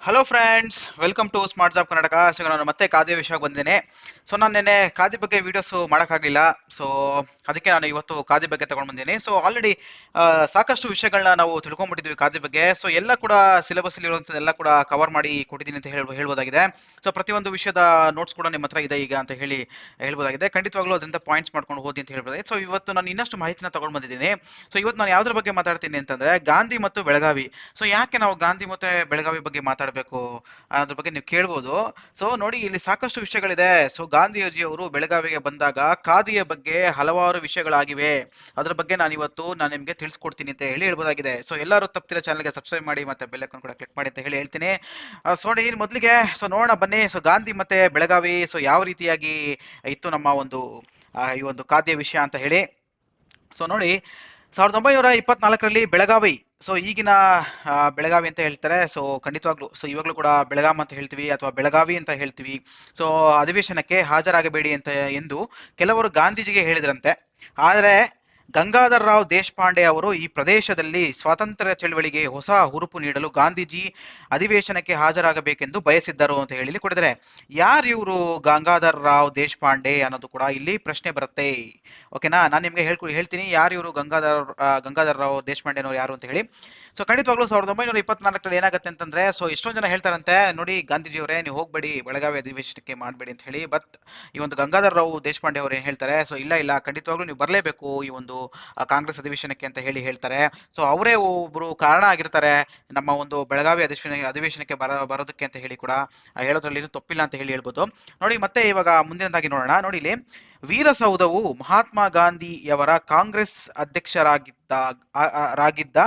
Hello friends, welcome to smart job Karnataka. So ನಾನು ಮತ್ತೆ ಖಾದಿ ವಿಷಯಕ್ಕೆ ಬಂದಿದ್ದೇನೆ. ಸೊ ನಾನು ನಿನ್ನೆ ಖಾದಿ ಬಗ್ಗೆ ವಿಡಿಯೋಸ್ ಮಾಡೋಕ್ಕಾಗಲಿಲ್ಲ. ಸೊ ಅದಕ್ಕೆ ನಾನು ಇವತ್ತು ಖಾದಿ ಬಗ್ಗೆ ತಗೊಂಡು ಬಂದಿದ್ದೀನಿ. ಸೊ ಆಲ್ರೆಡಿ ಸಾಕಷ್ಟು ವಿಷಯಗಳನ್ನ ನಾವು ತಿಳ್ಕೊಂಡ್ಬಿಟ್ಟಿದ್ವಿ ಖಾದಿ ಬಗ್ಗೆ. ಸೊ ಎಲ್ಲ ಕೂಡ ಸಿಲೆಬಸ್ ಇರುವಂಥದ್ದೆಲ್ಲ ಕೂಡ ಕವರ್ ಮಾಡಿ ಕೊಟ್ಟಿದ್ದೀನಿ ಅಂತ ಹೇಳ್ಬೋದಾಗಿದೆ. ಸೊ ಪ್ರತಿಯೊಂದು ವಿಷಯದ ನೋಟ್ಸ್ ಕೂಡ ನಿಮ್ಮ ಹತ್ರ ಇದೆ ಈಗ ಅಂತ ಹೇಳ್ಬೋದಾಗಿದೆ. ಖಂಡಿತವಾಗ್ಲೂ ಅದರಿಂದ ಪಾಯಿಂಟ್ಸ್ ಮಾಡ್ಕೊಂಡು ಹೋದಿ ಅಂತ ಹೇಳ್ಬೋದಾಗಿದೆ. ಸೊ ಇವತ್ತು ನಾನು ಇನ್ನಷ್ಟು ಮಾಹಿತಿನ ತಗೊಂಡು ಬಂದಿದ್ದೀನಿ. ಸೊ ಇವತ್ತು ನಾನು ಯಾವ್ದ್ರ ಬಗ್ಗೆ ಮಾತಾಡ್ತೀನಿ ಅಂತಂದ್ರೆ ಗಾಂಧಿ ಮತ್ತು ಬೆಳಗಾವಿ. ಸೊ ಯಾಕೆ ನಾವು ಗಾಂಧಿ ಮತ್ತೆ ಬೆಳಗಾವಿ ಬಗ್ಗೆ ಮಾತಾಡಬೇಕು ಅದ್ರ ಬಗ್ಗೆ ನೀವು ಕೇಳ್ಬೋದು. ಸೊ ನೋಡಿ, ಇಲ್ಲಿ ಸಾಕಷ್ಟು ವಿಷಯಗಳಿದೆ. ಸೊ ಗಾಂಧೀಜಿಯವರು ಬೆಳಗಾವಿಗೆ ಬಂದಾಗ ಖಾದಿಯ ಬಗ್ಗೆ ಹಲವಾರು ವಿಷಯಗಳಾಗಿವೆ. ಅದ್ರ ಬಗ್ಗೆ ನಾನು ನಿಮಗೆ ತಿಳಿಸ್ಕೊಡ್ತೀನಿ ಅಂತ ಹೇಳ್ಬೋದಾಗಿದೆ. ಸೊ ಎಲ್ಲರೂ ತಪ್ಪತಿರೋ ಚಾನಲ್ಗೆ ಸಬ್ಸ್ಕ್ರೈಬ್ ಮಾಡಿ ಮತ್ತೆ ಬೆಲ್ ಐಕಾನ್ ಕೂಡ ಕ್ಲಿಕ್ ಮಾಡಿ ಅಂತ ಹೇಳ್ತೀನಿ. ಸೊ ನೋಡಿ, ಮೊದಲಿಗೆ ಸೊ ನೋಡೋಣ ಬನ್ನಿ. ಸೊ ಗಾಂಧಿ ಮತ್ತೆ ಬೆಳಗಾವಿ ಸೊ ಯಾವ ರೀತಿಯಾಗಿ ಇತ್ತು ನಮ್ಮ ಒಂದು ಈ ಒಂದು ಖಾದ್ಯ ವಿಷಯ ಅಂತ ಹೇಳಿ. ಸೊ ನೋಡಿ, 1924ರಲ್ಲಿ ಬೆಳಗಾವಿ, ಸೊ ಈಗಿನ ಬೆಳಗಾವಿ ಅಂತ ಹೇಳ್ತಾರೆ. ಸೊ ಖಂಡಿತವಾಗ್ಲೂ ಸೊ ಇವಾಗಲೂ ಕೂಡ ಬೆಳಗಾಂ ಅಂತ ಹೇಳ್ತೀವಿ ಅಥವಾ ಬೆಳಗಾವಿ ಅಂತ ಹೇಳ್ತೀವಿ. ಸೊ ಅಧಿವೇಶನಕ್ಕೆ ಹಾಜರಾಗಬೇಡಿ ಅಂತ ಎಂದು ಕೆಲವರು ಗಾಂಧೀಜಿಗೆ ಹೇಳಿದ್ರಂತೆ. ಆದರೆ ಗಂಗಾಧರ್ ರಾವ್ ದೇಶಪಾಂಡೆ ಅವರು ಈ ಪ್ರದೇಶದಲ್ಲಿ ಸ್ವಾತಂತ್ರ್ಯ ಚಳವಳಿಗೆ ಹೊಸ ಹುರುಪು ನೀಡಲು ಗಾಂಧೀಜಿ ಅಧಿವೇಶನಕ್ಕೆ ಹಾಜರಾಗಬೇಕೆಂದು ಬಯಸಿದ್ದರು ಅಂತ ಹೇಳಿ ಕೊಡಿದರೆ, ಯಾರು ಇವರು ಗಂಗಾಧರ್ ರಾವ್ ದೇಶಪಾಂಡೆ ಅನ್ನೋದು ಕೂಡ ಇಲ್ಲಿ ಪ್ರಶ್ನೆ ಬರುತ್ತೆ. ಓಕೆನಾ, ನಾನು ನಿಮಗೆ ಹೇಳ್ತೀನಿ ಯಾರು ಇವರು ಗಂಗಾಧರ್ ರಾವ್ ದೇಶಪಾಂಡೆ ಅನ್ನೋರು ಯಾರು ಅಂತ ಹೇಳಿ. ಸೊ ಖಂಡಿತವಾಗ್ಲೂ 1924ರಲ್ಲಿ ಏನಾಗುತ್ತೆ ಅಂತಂದ್ರೆ, ಸೊ ಎಷ್ಟೊಂದು ಜನ ಹೇಳ್ತಾರಂತೆ, ನೋಡಿ ಗಾಂಧೀಜಿಯವರೇ ನೀವು ಹೋಗ್ಬೇಡಿ ಬೆಳಗಾವಿ ಅಧಿವೇಶನಕ್ಕೆ ಮಾಡಬೇಡಿ ಅಂತ ಹೇಳಿ. ಬಟ್ ಈ ಒಂದು ಗಂಗಾಧರ್ ರಾವ್ ದೇಶಪಾಂಡೆ ಅವರು ಏನ್ ಹೇಳ್ತಾರೆ, ಸೊ ಇಲ್ಲ ಖಂಡಿತವಾಗ್ಲೂ ನೀವು ಬರಲೇಬೇಕು ಈ ಒಂದು ಕಾಂಗ್ರೆಸ್ ಅಧಿವೇಶನಕ್ಕೆ ಅಂತ ಹೇಳ್ತಾರೆ. ಸೊ ಅವರೇ ಒಬ್ರು ಕಾರಣ ಆಗಿರ್ತಾರೆ ನಮ್ಮ ಒಂದು ಬೆಳಗಾವಿ ಅಧಿವೇಶನಕ್ಕೆ ಬರೋದಕ್ಕೆ ಅಂತ ಹೇಳಿ ಕೂಡ ಹೇಳೋದ್ರಲ್ಲಿ ತಪ್ಪಿಲ್ಲ ಅಂತ ಹೇಳ್ಬೋದು. ನೋಡಿ, ಮತ್ತೆ ಇವಾಗ ಮುಂದಿನದಾಗಿ ನೋಡೋಣ. ನೋಡಿ, ಇಲ್ಲಿ ವೀರಸೌಧವು ಮಹಾತ್ಮ ಗಾಂಧಿಯವರ ಕಾಂಗ್ರೆಸ್ ಅಧ್ಯಕ್ಷರಾಗಿದ್ದ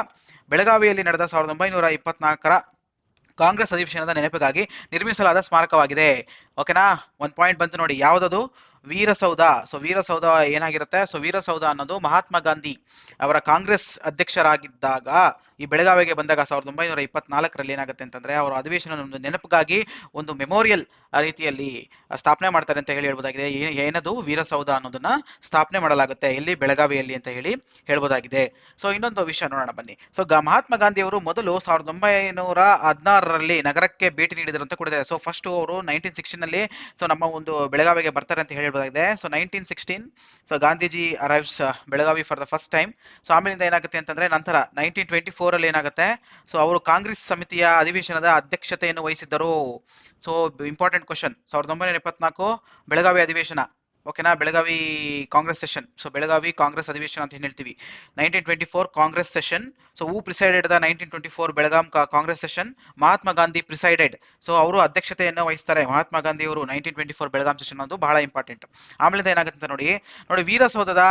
ಬೆಳಗಾವಿಯಲ್ಲಿ ನಡೆದ 1924ರ ಕಾಂಗ್ರೆಸ್ ಅಧಿವೇಶನದ ನೆನಪಿಗಾಗಿ ನಿರ್ಮಿಸಲಾದ ಸ್ಮಾರಕವಾಗಿದೆ. ಓಕೆನಾ, ಒಂದು ಪಾಯಿಂಟ್ ಬಂತು ನೋಡಿ, ಯಾವ್ದದು? ವೀರಸೌಧ. ಸೊ ವೀರಸೌಧ ಏನಾಗಿರುತ್ತೆ? ಸೊ ವೀರಸೌಧ ಅನ್ನೋದು ಮಹಾತ್ಮ ಗಾಂಧಿ ಅವರ ಕಾಂಗ್ರೆಸ್ ಅಧ್ಯಕ್ಷರಾಗಿದ್ದಾಗ ಈ ಬೆಳಗಾವಿಗೆ ಬಂದಾಗ 1924ರಲ್ಲಿ ಏನಾಗುತ್ತೆ ಅಂತಂದ್ರೆ, ಅವರ ಅಧಿವೇಶನ ನೆನಪಿಗಾಗಿ ಒಂದು ಮೆಮೋರಿಯಲ್ ರೀತಿಯಲ್ಲಿ ಸ್ಥಾಪನೆ ಮಾಡ್ತಾರೆ ಅಂತ ಹೇಳ್ಬೋದಾಗಿದೆ. ಏನದು? ವೀರಸೌಧ ಅನ್ನೋದನ್ನ ಸ್ಥಾಪನೆ ಮಾಡಲಾಗುತ್ತೆ ಎಲ್ಲಿ? ಬೆಳಗಾವಿಯಲ್ಲಿ ಅಂತ ಹೇಳ್ಬೋದಾಗಿದೆ. ಸೊ ಇನ್ನೊಂದು ವಿಷಯ ನೋಡೋಣ ಬನ್ನಿ. ಸೊ ಮಹಾತ್ಮ ಗಾಂಧಿ ಅವರು ಮೊದಲು 1916ರಲ್ಲಿ ನಗರಕ್ಕೆ ಭೇಟಿ ನೀಡಿದರು ಅಂತ ಕೊಡಿದ್ದಾರೆ. ಸೊ ಫಸ್ಟ್ ಅವರು 1916ನಲ್ಲಿ ಸೊ ನಮ್ಮ ಒಂದು ಬೆಳಗಾವಿಗೆ ಬರ್ತಾರೆ ಅಂತ ಹೇಳ್ಬೋದಾಗಿದೆ. So 1916 so Gandhiji arrives Belagavi for the first time. So ಆಮೇಲಿಂದ ಏನಾಗುತ್ತೆ ಅಂತಂದ್ರೆ, ನಂತರ 1924ರಲ್ಲಿ ಏನಾಗುತ್ತೆ, ಸೊ ಅವರು ಕಾಂಗ್ರೆಸ್ ಸಮಿತಿಯ ಅಧಿವೇಶನದ ಅಧ್ಯಕ್ಷತೆಯನ್ನು ವಹಿಸಿದ್ದರು. ಸೊ ಇಂಪಾರ್ಟೆಂಟ್ ಕ್ವಶನ್, 1924 ಬೆಳಗಾವಿ ಅಧಿವೇಶನ. ಓಕೆನಾ, ಬೆಳಗಾವಿ ಕಾಂಗ್ರೆಸ್ ಸೆಷನ್. ಸೊ ಬೆಳಗಾವಿ ಕಾಂಗ್ರೆಸ್ ಅಧಿವೇಶನ ಅಂತ ಹೇಳ್ತೀವಿ. 1924 Congress session. So who presided the 1924 Belgaum Congress session? Mahatma Gandhi presided. So ಅವರು ಅಧ್ಯಕ್ಷತೆಯನ್ನು ವಹಿಸ್ತಾರೆ, ಮಹಾತ್ಮ ಗಾಂಧಿ ಅವರು 1924 ಬೆಳಗಾಂ ಸೆಷನ್. ಅದು ಬಹಳ ಇಂಪಾರ್ಟೆಂಟ್. ಆಮೇಲೆ ಏನಾಗುತ್ತೆ ಅಂತ ನೋಡಿ, ವೀರಸೌಧದ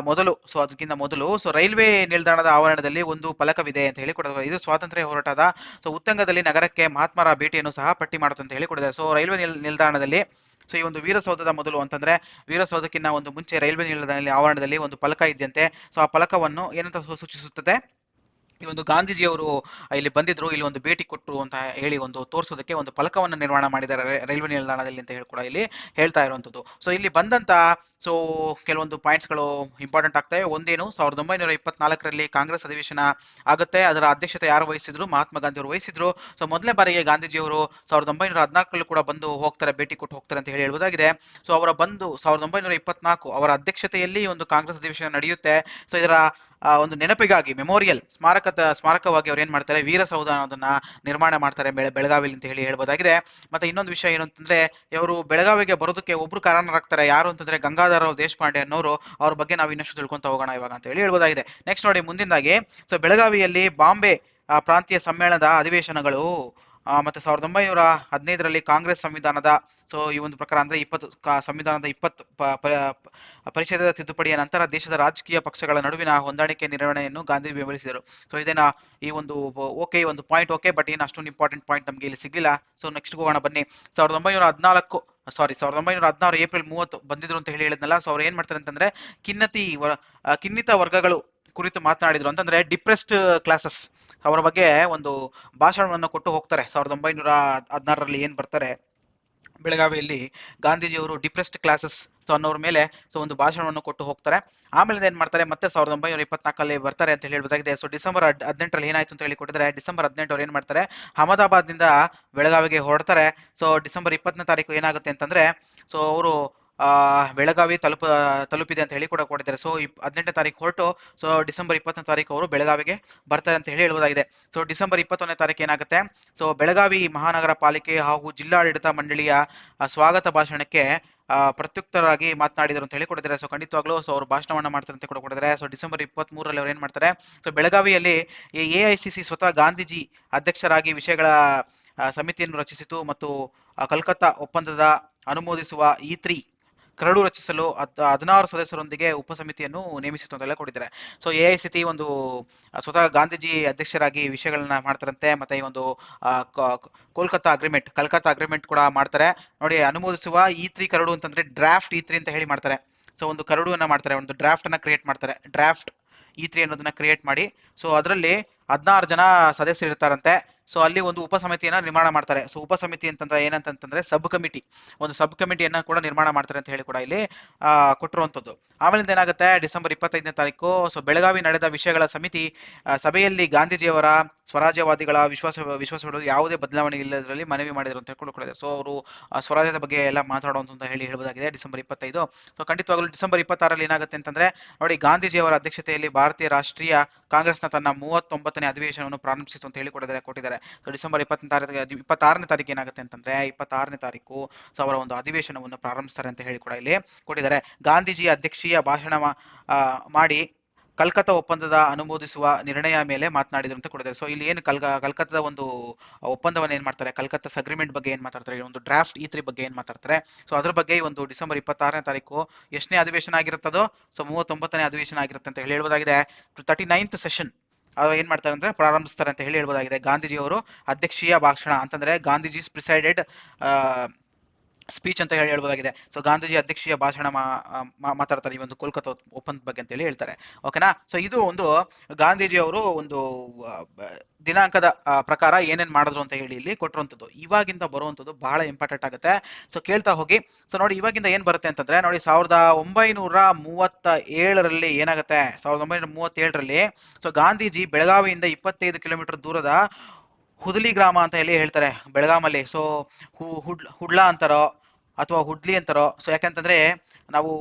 ಮೊದಲು, ಸೊ ಅದಕ್ಕಿಂತ ಮೊದಲು ಸೊ ರೈಲ್ವೆ ನಿಲ್ದಾಣದ ಆವರಣದಲ್ಲಿ ಒಂದು ಫಲಕವಿದೆ ಅಂತ ಹೇಳಿ ಕೊಡೋದು. ಇದು ಸ್ವಾತಂತ್ರ್ಯ ಹೋರಾಟದ ಸೊ ಉತ್ತಂಗದಲ್ಲಿ ನಗರಕ್ಕೆ ಮಹಾತ್ಮರ ಭೇಟಿಯನ್ನು ಸಹ ಪಟ್ಟಿ ಮಾಡುತ್ತೆ ಅಂತ ಹೇಳಿ ಕೊಡಿದೆ. ಸೊ ರೈಲ್ವೆ ನಿಲ್ದಾಣದಲ್ಲಿ ಸೊ ಈ ಒಂದು ವೀರಸೌಧದ ಮೊದಲು ಅಂತಂದ್ರೆ, ವೀರಸೌಧಕ್ಕಿಂತ ಒಂದು ಮುಂಚೆ ರೈಲ್ವೆ ನಿಲ್ದಾಣದಲ್ಲಿ ಆವರಣದಲ್ಲಿ ಒಂದು ಫಲಕ ಇದ್ದಂತೆ. ಸೊ ಆ ಫಲಕವನ್ನು ಏನಂತ ಸೂಚಿಸುತ್ತದೆ? ಈ ಒಂದು ಗಾಂಧೀಜಿಯವರು ಇಲ್ಲಿ ಬಂದಿದ್ರು, ಇಲ್ಲಿ ಒಂದು ಭೇಟಿ ಕೊಟ್ಟರು ಅಂತ ಹೇಳಿ ಒಂದು ತೋರಿಸೋದಕ್ಕೆ ಒಂದು ಫಲಕವನ್ನು ನಿರ್ಮಾಣ ಮಾಡಿದ್ದಾರೆ ರೈಲ್ವೆ ನಿಲ್ದಾಣದಲ್ಲಿ ಅಂತ ಹೇಳಿ ಕೂಡ ಇಲ್ಲಿ ಹೇಳ್ತಾ ಇರುವಂತದ್ದು. ಸೊ ಇಲ್ಲಿ ಬಂದಂತ ಸೊ ಕೆಲವೊಂದು ಪಾಯಿಂಟ್ಸ್ಗಳು ಇಂಪಾರ್ಟೆಂಟ್ ಆಗ್ತವೆ. ಒಂದೇನು, 1924ರಲ್ಲಿ ಕಾಂಗ್ರೆಸ್ ಅಧಿವೇಶನ ಆಗುತ್ತೆ. ಅದರ ಅಧ್ಯಕ್ಷತೆ ಯಾರು ವಹಿಸಿದ್ರು? ಮಹಾತ್ಮ ಗಾಂಧಿ ಅವರು ವಹಿಸಿದ್ರು. ಸೊ ಮೊದಲನೇ ಬಾರಿಗೆ ಗಾಂಧೀಜಿಯವರು 1914ರಲ್ಲೂ ಕೂಡ ಬಂದು ಹೋಗ್ತಾರೆ, ಭೇಟಿ ಕೊಟ್ಟು ಹೋಗ್ತಾರೆ ಅಂತ ಹೇಳ್ಬೋದಾಗಿದೆ. ಸೊ ಅವರ ಬಂದು 1924 ಅವರ ಅಧ್ಯಕ್ಷತೆಯಲ್ಲಿ ಒಂದು ಕಾಂಗ್ರೆಸ್ ಅಧಿವೇಶನ ನಡೆಯುತ್ತೆ. ಸೊ ಇದರ ಒಂದು ನೆನಪಿಗಾಗಿ ಮೆಮೋರಿಯಲ್ ಸ್ಮಾರಕವಾಗಿ ಅವ್ರು ಏನ್ ಮಾಡ್ತಾರೆ, ವೀರಸೌಧ ಅನ್ನೋದನ್ನ ನಿರ್ಮಾಣ ಮಾಡ್ತಾರೆ ಬೆಳಗಾವಿಲಿ ಅಂತ ಹೇಳ್ಬೋದಾಗಿದೆ. ಮತ್ತೆ ಇನ್ನೊಂದು ವಿಷಯ ಏನು ಅಂತಂದ್ರೆ, ಇವರು ಬೆಳಗಾವಿಗೆ ಬರೋದಕ್ಕೆ ಒಬ್ರು ಕಾರಣರಾಗ್ತಾರೆ. ಯಾರು ಅಂತಂದ್ರೆ ಗಂಗಾಧರ ರಾವ್ ದೇಶಪಾಂಡೆ ಅನ್ನೋರು. ಅವ್ರ ಬಗ್ಗೆ ನಾವು ಇನ್ನಷ್ಟು ತಿಳ್ಕೊಂತ ಹೋಗೋಣ ಇವಾಗ ಅಂತ ಹೇಳ್ಬೋದಾಗಿದೆ. ನೆಕ್ಸ್ಟ್ ನೋಡಿ, ಮುಂದಿನದಾಗಿ ಸೊ ಬೆಳಗಾವಿಯಲ್ಲಿ ಬಾಂಬೆ ಪ್ರಾಂತೀಯ ಸಮ್ಮೇಳನದ ಅಧಿವೇಶನಗಳು ಮತ್ತೆ 1915ರಲ್ಲಿ ಕಾಂಗ್ರೆಸ್ ಸಂವಿಧಾನದ ಸೊ ಈ ಒಂದು ಪ್ರಕಾರ ಅಂದ್ರೆ 20 ಸಂವಿಧಾನದ 20 ಪರಿಷದದ ತಿದ್ದುಪಡಿಯ ನಂತರ ದೇಶದ ರಾಜಕೀಯ ಪಕ್ಷಗಳ ನಡುವಿನ ಹೊಂದಾಣಿಕೆ ನಿರ್ವಹಣೆಯನ್ನು ಗಾಂಧಿ ಬೆಂಬಲಿಸಿದರು. ಸೊ ಇದನ್ನ ಈ ಒಂದು ಓಕೆ, ಒಂದು ಪಾಯಿಂಟ್ ಓಕೆ, ಬಟ್ ಏನು ಅಷ್ಟೊಂದು ಇಂಪಾರ್ಟೆಂಟ್ ಪಾಯಿಂಟ್ ನಮಗೆ ಇಲ್ಲಿ ಸಿಗ್ಲಿಲ್ಲ. ಸೊ ನೆಕ್ಸ್ಟ್ ಹೋಗೋಣ ಬನ್ನಿ. 1916 ಏಪ್ರಿಲ್ 30 ಬಂದಿದ್ರು ಅಂತ ಹೇಳಿದ್ನಲ್ಲ. ಸೊ ಅವ್ರು ಏನ್ ಮಾಡ್ತಾರೆ ಅಂತಂದ್ರೆ, ಕಿನ್ನಿತ ವರ್ಗಗಳು ಕುರಿತು ಮಾತನಾಡಿದ್ರು. ಅಂತಂದ್ರೆ ಡಿಪ್ರೆಸ್ಡ್ ಕ್ಲಾಸಸ್ ಅವರ ಬಗ್ಗೆ ಒಂದು ಭಾಷಣವನ್ನು ಕೊಟ್ಟು ಹೋಗ್ತಾರೆ. 1916ರಲ್ಲಿ ಏನ್ ಬರ್ತಾರೆ ಬೆಳಗಾವಿಯಲ್ಲಿ ಗಾಂಧೀಜಿಯವರು ಡಿಪ್ರೆಸ್ಡ್ ಕ್ಲಾಸಸ್ ಸೊ ಅನ್ನೋರ ಮೇಲೆ ಸೊ ಒಂದು ಭಾಷಣವನ್ನು ಕೊಟ್ಟು ಹೋಗ್ತಾರೆ. ಆಮೇಲೆ ಏನ್ ಮಾಡ್ತಾರೆ, ಮತ್ತೆ 1924 ಬರ್ತಾರೆ ಅಂತ ಹೇಳಬಹುದಾಗಿದೆ. ಸೊ ಡಿಸೆಂಬರ್ 18 ಏನಾಯ್ತು ಅಂತ ಹೇಳಿ ಕೊಟ್ಟಿದ್ದಾರೆ. ಡಿಸೆಂಬರ್ 18 ಅವ್ರು ಏನ್ ಮಾಡ್ತಾರೆ, ಅಹಮದಾಬಾದ್ನಿಂದ ಬೆಳಗಾವಿಗೆ ಹೊರಡ್ತಾರೆ. ಸೊ ಡಿಸೆಂಬರ್ 20ನೇ ತಾರೀಕು ಏನಾಗುತ್ತೆ ಅಂತಂದ್ರೆ, ಸೊ ಅವರು ಬೆಳಗಾವಿ ತಲುಪಿದೆ ಅಂತ ಹೇಳಿ ಕೂಡ ಕೊಟ್ಟಿದ್ದಾರೆ. ಸೊ 18ನೇ ತಾರೀಕು ಹೊರಟು ಸೊ ಡಿಸೆಂಬರ್ 20ನೇ ತಾರೀಕು ಅವರು ಬೆಳಗಾವಿಗೆ ಬರ್ತಾರೆ ಅಂತ ಹೇಳಿ ಹೇಳುವುದಾಗಿದೆ. ಸೊ ಡಿಸೆಂಬರ್ 21ನೇ ತಾರೀಕು ಏನಾಗುತ್ತೆ, ಸೊ ಬೆಳಗಾವಿ ಮಹಾನಗರ ಪಾಲಿಕೆ ಹಾಗೂ ಜಿಲ್ಲಾಡಳಿತ ಮಂಡಳಿಯ ಸ್ವಾಗತ ಭಾಷಣಕ್ಕೆ ಪ್ರತ್ಯುತ್ತರವಾಗಿ ಮಾತನಾಡಿದರು ಅಂತ ಹೇಳಿ ಕೊಟ್ಟಿದ್ದಾರೆ. ಸೊ ಖಂಡಿತವಾಗ್ಲೂ ಸೊ ಅವರು ಭಾಷಣವನ್ನ ಮಾಡ್ತಾರೆ ಅಂತ ಕೂಡ ಕೊಟ್ಟಿದ್ದಾರೆ. ಸೊ ಡಿಸೆಂಬರ್ 23ರಲ್ಲಿ ಅವ್ರು ಏನ್ ಮಾಡ್ತಾರೆ, ಸೊ ಬೆಳಗಾವಿಯಲ್ಲಿ AICC ಸ್ವತಃ ಗಾಂಧೀಜಿ ಅಧ್ಯಕ್ಷರಾಗಿ ವಿಷಯಗಳ ಸಮಿತಿಯನ್ನು ರಚಿಸಿತು ಮತ್ತು ಕಲ್ಕತ್ತಾ ಒಪ್ಪಂದದ ಅನುಮೋದಿಸುವ E3 ಕರಡು ರಚಿಸಲು 16 ಸದಸ್ಯರೊಂದಿಗೆ ಉಪಸಮಿತಿಯನ್ನು ನೇಮಿಸಿತು ಅಂತೆಲ್ಲ ಕೊಟ್ಟಿದ್ದಾರೆ. ಸೊ AICC ಒಂದು ಸ್ವತಃ ಗಾಂಧೀಜಿ ಅಧ್ಯಕ್ಷರಾಗಿ ವಿಷಯಗಳನ್ನ ಮಾಡ್ತಾರಂತೆ. ಮತ್ತೆ ಈ ಒಂದು ಕಲ್ಕತ್ತಾ ಅಗ್ರಿಮೆಂಟ್ ಕೂಡ ಮಾಡ್ತಾರೆ. ನೋಡಿ, ಅನುಮೋದಿಸುವ E3 ಕರಡು ಅಂತಂದ್ರೆ ಡ್ರಾಫ್ಟ್ E3 ಅಂತ ಹೇಳಿ ಮಾಡ್ತಾರೆ. ಸೊ ಒಂದು ಕರಡುವನ್ನ ಮಾಡ್ತಾರೆ, ಒಂದು ಡ್ರಾಫ್ಟ್ ಅನ್ನ ಕ್ರಿಯೇಟ್ ಮಾಡ್ತಾರೆ. ಡ್ರಾಫ್ಟ್ E3 ಅನ್ನೋದನ್ನ ಕ್ರಿಯೇಟ್ ಮಾಡಿ ಸೊ ಅದರಲ್ಲಿ 16 ಜನ ಸದಸ್ಯರು ಇರ್ತಾರಂತೆ. ಸೊ ಅಲ್ಲಿ ಒಂದು ಉಪಸಮಿತಿಯನ್ನ ನಿರ್ಮಾಣ ಮಾಡ್ತಾರೆ. ಸೊ ಉಪಸಮಿತಿ ಅಂತಂದ್ರೆ ಏನಂತಂದ್ರೆ ಒಂದು ಸಬ್ ಕಮಿಟಿಯನ್ನ ಕೂಡ ನಿರ್ಮಾಣ ಮಾಡ್ತಾರೆ ಅಂತ ಹೇಳಿ ಕೂಡ ಇಲ್ಲಿ ಕೊಟ್ಟಿರುವಂತದ್ದು. ಆಮೇಲಿಂದ ಏನಾಗುತ್ತೆ, ಡಿಸೆಂಬರ್ 25ನೇ ತಾರೀಕು ಸೊ ಬೆಳಗಾವಿ ನಡೆದ ವಿಷಯಗಳ ಸಮಿತಿ ಸಭೆಯಲ್ಲಿ ಗಾಂಧೀಜಿಯವರ ಸ್ವರಾಜ್ಯವಾದಿಗಳ ವಿಶ್ವಾಸಗಳು ಯಾವುದೇ ಬದಲಾವಣೆ ಇಲ್ಲದರಲ್ಲಿ ಮನವಿ ಮಾಡಿದರು ಅಂತ ಹೇಳ್ಕೊಂಡಿದೆ. ಸೊ ಅವರು ಸ್ವರಾಜ್ಯದ ಬಗ್ಗೆ ಎಲ್ಲ ಮಾತಾಡುವಂತ ಹೇಳಬಹುದಾಗಿದೆ ಡಿಸೆಂಬರ್ 25. ಸೊ ಖಂಡಿತವಾಗಲೂ ಡಿಸೆಂಬರ್ 26ರಲ್ಲಿ ಏನಾಗುತ್ತೆ ಅಂತಂದ್ರೆ, ನೋಡಿ, ಗಾಂಧೀಜಿಯವರ ಅಧ್ಯಕ್ಷತೆಯಲ್ಲಿ ಭಾರತೀಯ ರಾಷ್ಟ್ರೀಯ ಕಾಂಗ್ರೆಸ್ನ ತನ್ನ 39ನೇ ಅಧಿವೇಶನವನ್ನು ಪ್ರಾರಂಭಿಸಿತು ಅಂತ ಹೇಳಿ ಕೊಟ್ಟಿದ್ದಾರೆ. ಸೊ ಡಿಸೆಂಬರ್ 26ನೇ ತಾರೀಕು ಏನಾಗುತ್ತೆ ಅಂತಂದ್ರೆ, 26ನೇ ತಾರೀಕು ಸೊ ಅವರ ಒಂದು ಅಧಿವೇಶನವನ್ನು ಪ್ರಾರಂಭಿಸ್ತಾರೆ ಅಂತ ಹೇಳಿ ಕೂಡ ಇಲ್ಲಿ ಕೊಟ್ಟಿದ್ದಾರೆ. ಗಾಂಧೀಜಿ ಅಧ್ಯಕ್ಷೀಯ ಭಾಷಣ ಮಾಡಿ ಕಲ್ಕತ್ತಾ ಒಪ್ಪಂದದ ಅನುಮೋದಿಸುವ ನಿರ್ಣಯ ಮೇಲೆ ಮಾತನಾಡಿದ್ರು ಅಂತ ಕೊಟ್ಟಿದ್ದಾರೆ. ಸೊ ಇಲ್ಲಿ ಏನು ಕಲ್ಕತ್ತಾದ ಒಂದು ಒಪ್ಪಂದವನ್ನು ಏನ್ ಮಾಡ್ತಾರೆ, ಕಲ್ಕತ್ತಾಸ್ ಅಗ್ರಿಮೆಂಟ್ ಬಗ್ಗೆ ಏನ್ ಮಾತಾಡ್ತಾರೆ, ಒಂದು ಡ್ರಾಫ್ಟ್ E3 ಬಗ್ಗೆ ಏನ್ ಮಾತಾಡ್ತಾರೆ, ಸೊ ಅದ್ರ ಬಗ್ಗೆ ಒಂದು ಡಿಸೆಂಬರ್ 26ನೇ ತಾರೀಕು ಎಷ್ಟನೇ ಅಧಿವೇಶನ ಆಗಿರುತ್ತದೋ, ಸೊ 39ನೇ ಅಧಿವೇಶನ ಆಗಿರುತ್ತೆ ಅಂತ ಹೇಳಿ ಹೇಳ್ಬೋದಾಗಿದೆ. 39th ಸೆಷನ್ ಅವ್ರು ಏನ್ ಮಾಡ್ತಾರೆ ಅಂದ್ರೆ ಪ್ರಾರಂಭಿಸ್ತಾರೆ ಅಂತ ಹೇಳಿ ಹೇಳ್ಬೋದಾಗಿದೆ. ಗಾಂಧೀಜಿಯವರು ಅಧ್ಯಕ್ಷೀಯ ಭಾಷಣ ಅಂತಂದ್ರೆ ಗಾಂಧೀಜಿ ಪ್ರಿಸೈಡೆಡ್ ಸ್ಪೀಚ್ ಅಂತ ಹೇಳಿ ಹೇಳ್ಬೋದಾಗಿದೆ. ಸೊ ಗಾಂಧೀಜಿ ಅಧ್ಯಕ್ಷೀಯ ಭಾಷಣ ಮಾತಾಡ್ತಾರೆ ಈ ಒಂದು ಕೋಲ್ಕತ್ತಾ ಒಪ್ಪಂದದ ಬಗ್ಗೆ ಅಂತ ಹೇಳಿ ಹೇಳ್ತಾರೆ. ಓಕೆನಾ. ಸೊ ಇದು ಒಂದು ಗಾಂಧೀಜಿಯವರು ಒಂದು ದಿನಾಂಕದ ಪ್ರಕಾರ ಏನೇನ್ ಮಾಡಿದ್ರು ಅಂತ ಹೇಳಿ ಇಲ್ಲಿ ಕೊಟ್ಟಿರುವಂತದ್ದು. ಇವಾಗಿಂದ ಬರುವಂತದ್ದು ಬಹಳ ಇಂಪಾರ್ಟೆಂಟ್ ಆಗುತ್ತೆ. ಸೊ ಕೇಳ್ತಾ ಹೋಗಿ. ಸೊ ನೋಡಿ, ಇವಾಗಿಂದ ಏನ್ ಬರುತ್ತೆ ಅಂತಂದ್ರೆ, ನೋಡಿ, 1937ರಲ್ಲಿ ಏನಾಗುತ್ತೆ, 1937ರಲ್ಲಿ ಸೊ ಗಾಂಧೀಜಿ ಬೆಳಗಾವಿಯಿಂದ 25 ಕಿಲೋಮೀಟರ್ ದೂರದ ಹುದಲಿ ಗ್ರಾಮ ಅಂತ ಹೇಳಿ ಹೇಳ್ತಾರೆ ಬೆಳಗಾಮಲ್ಲಿ. ಸೊ ಹುಡ್ಲಾ ಅಂತಾರೋ ಅಥವಾ ಹುಡ್ಲಿ ಅಂತಾರೋ. ಸೊ ಯಾಕಂತಂದ್ರೆ ನಾವು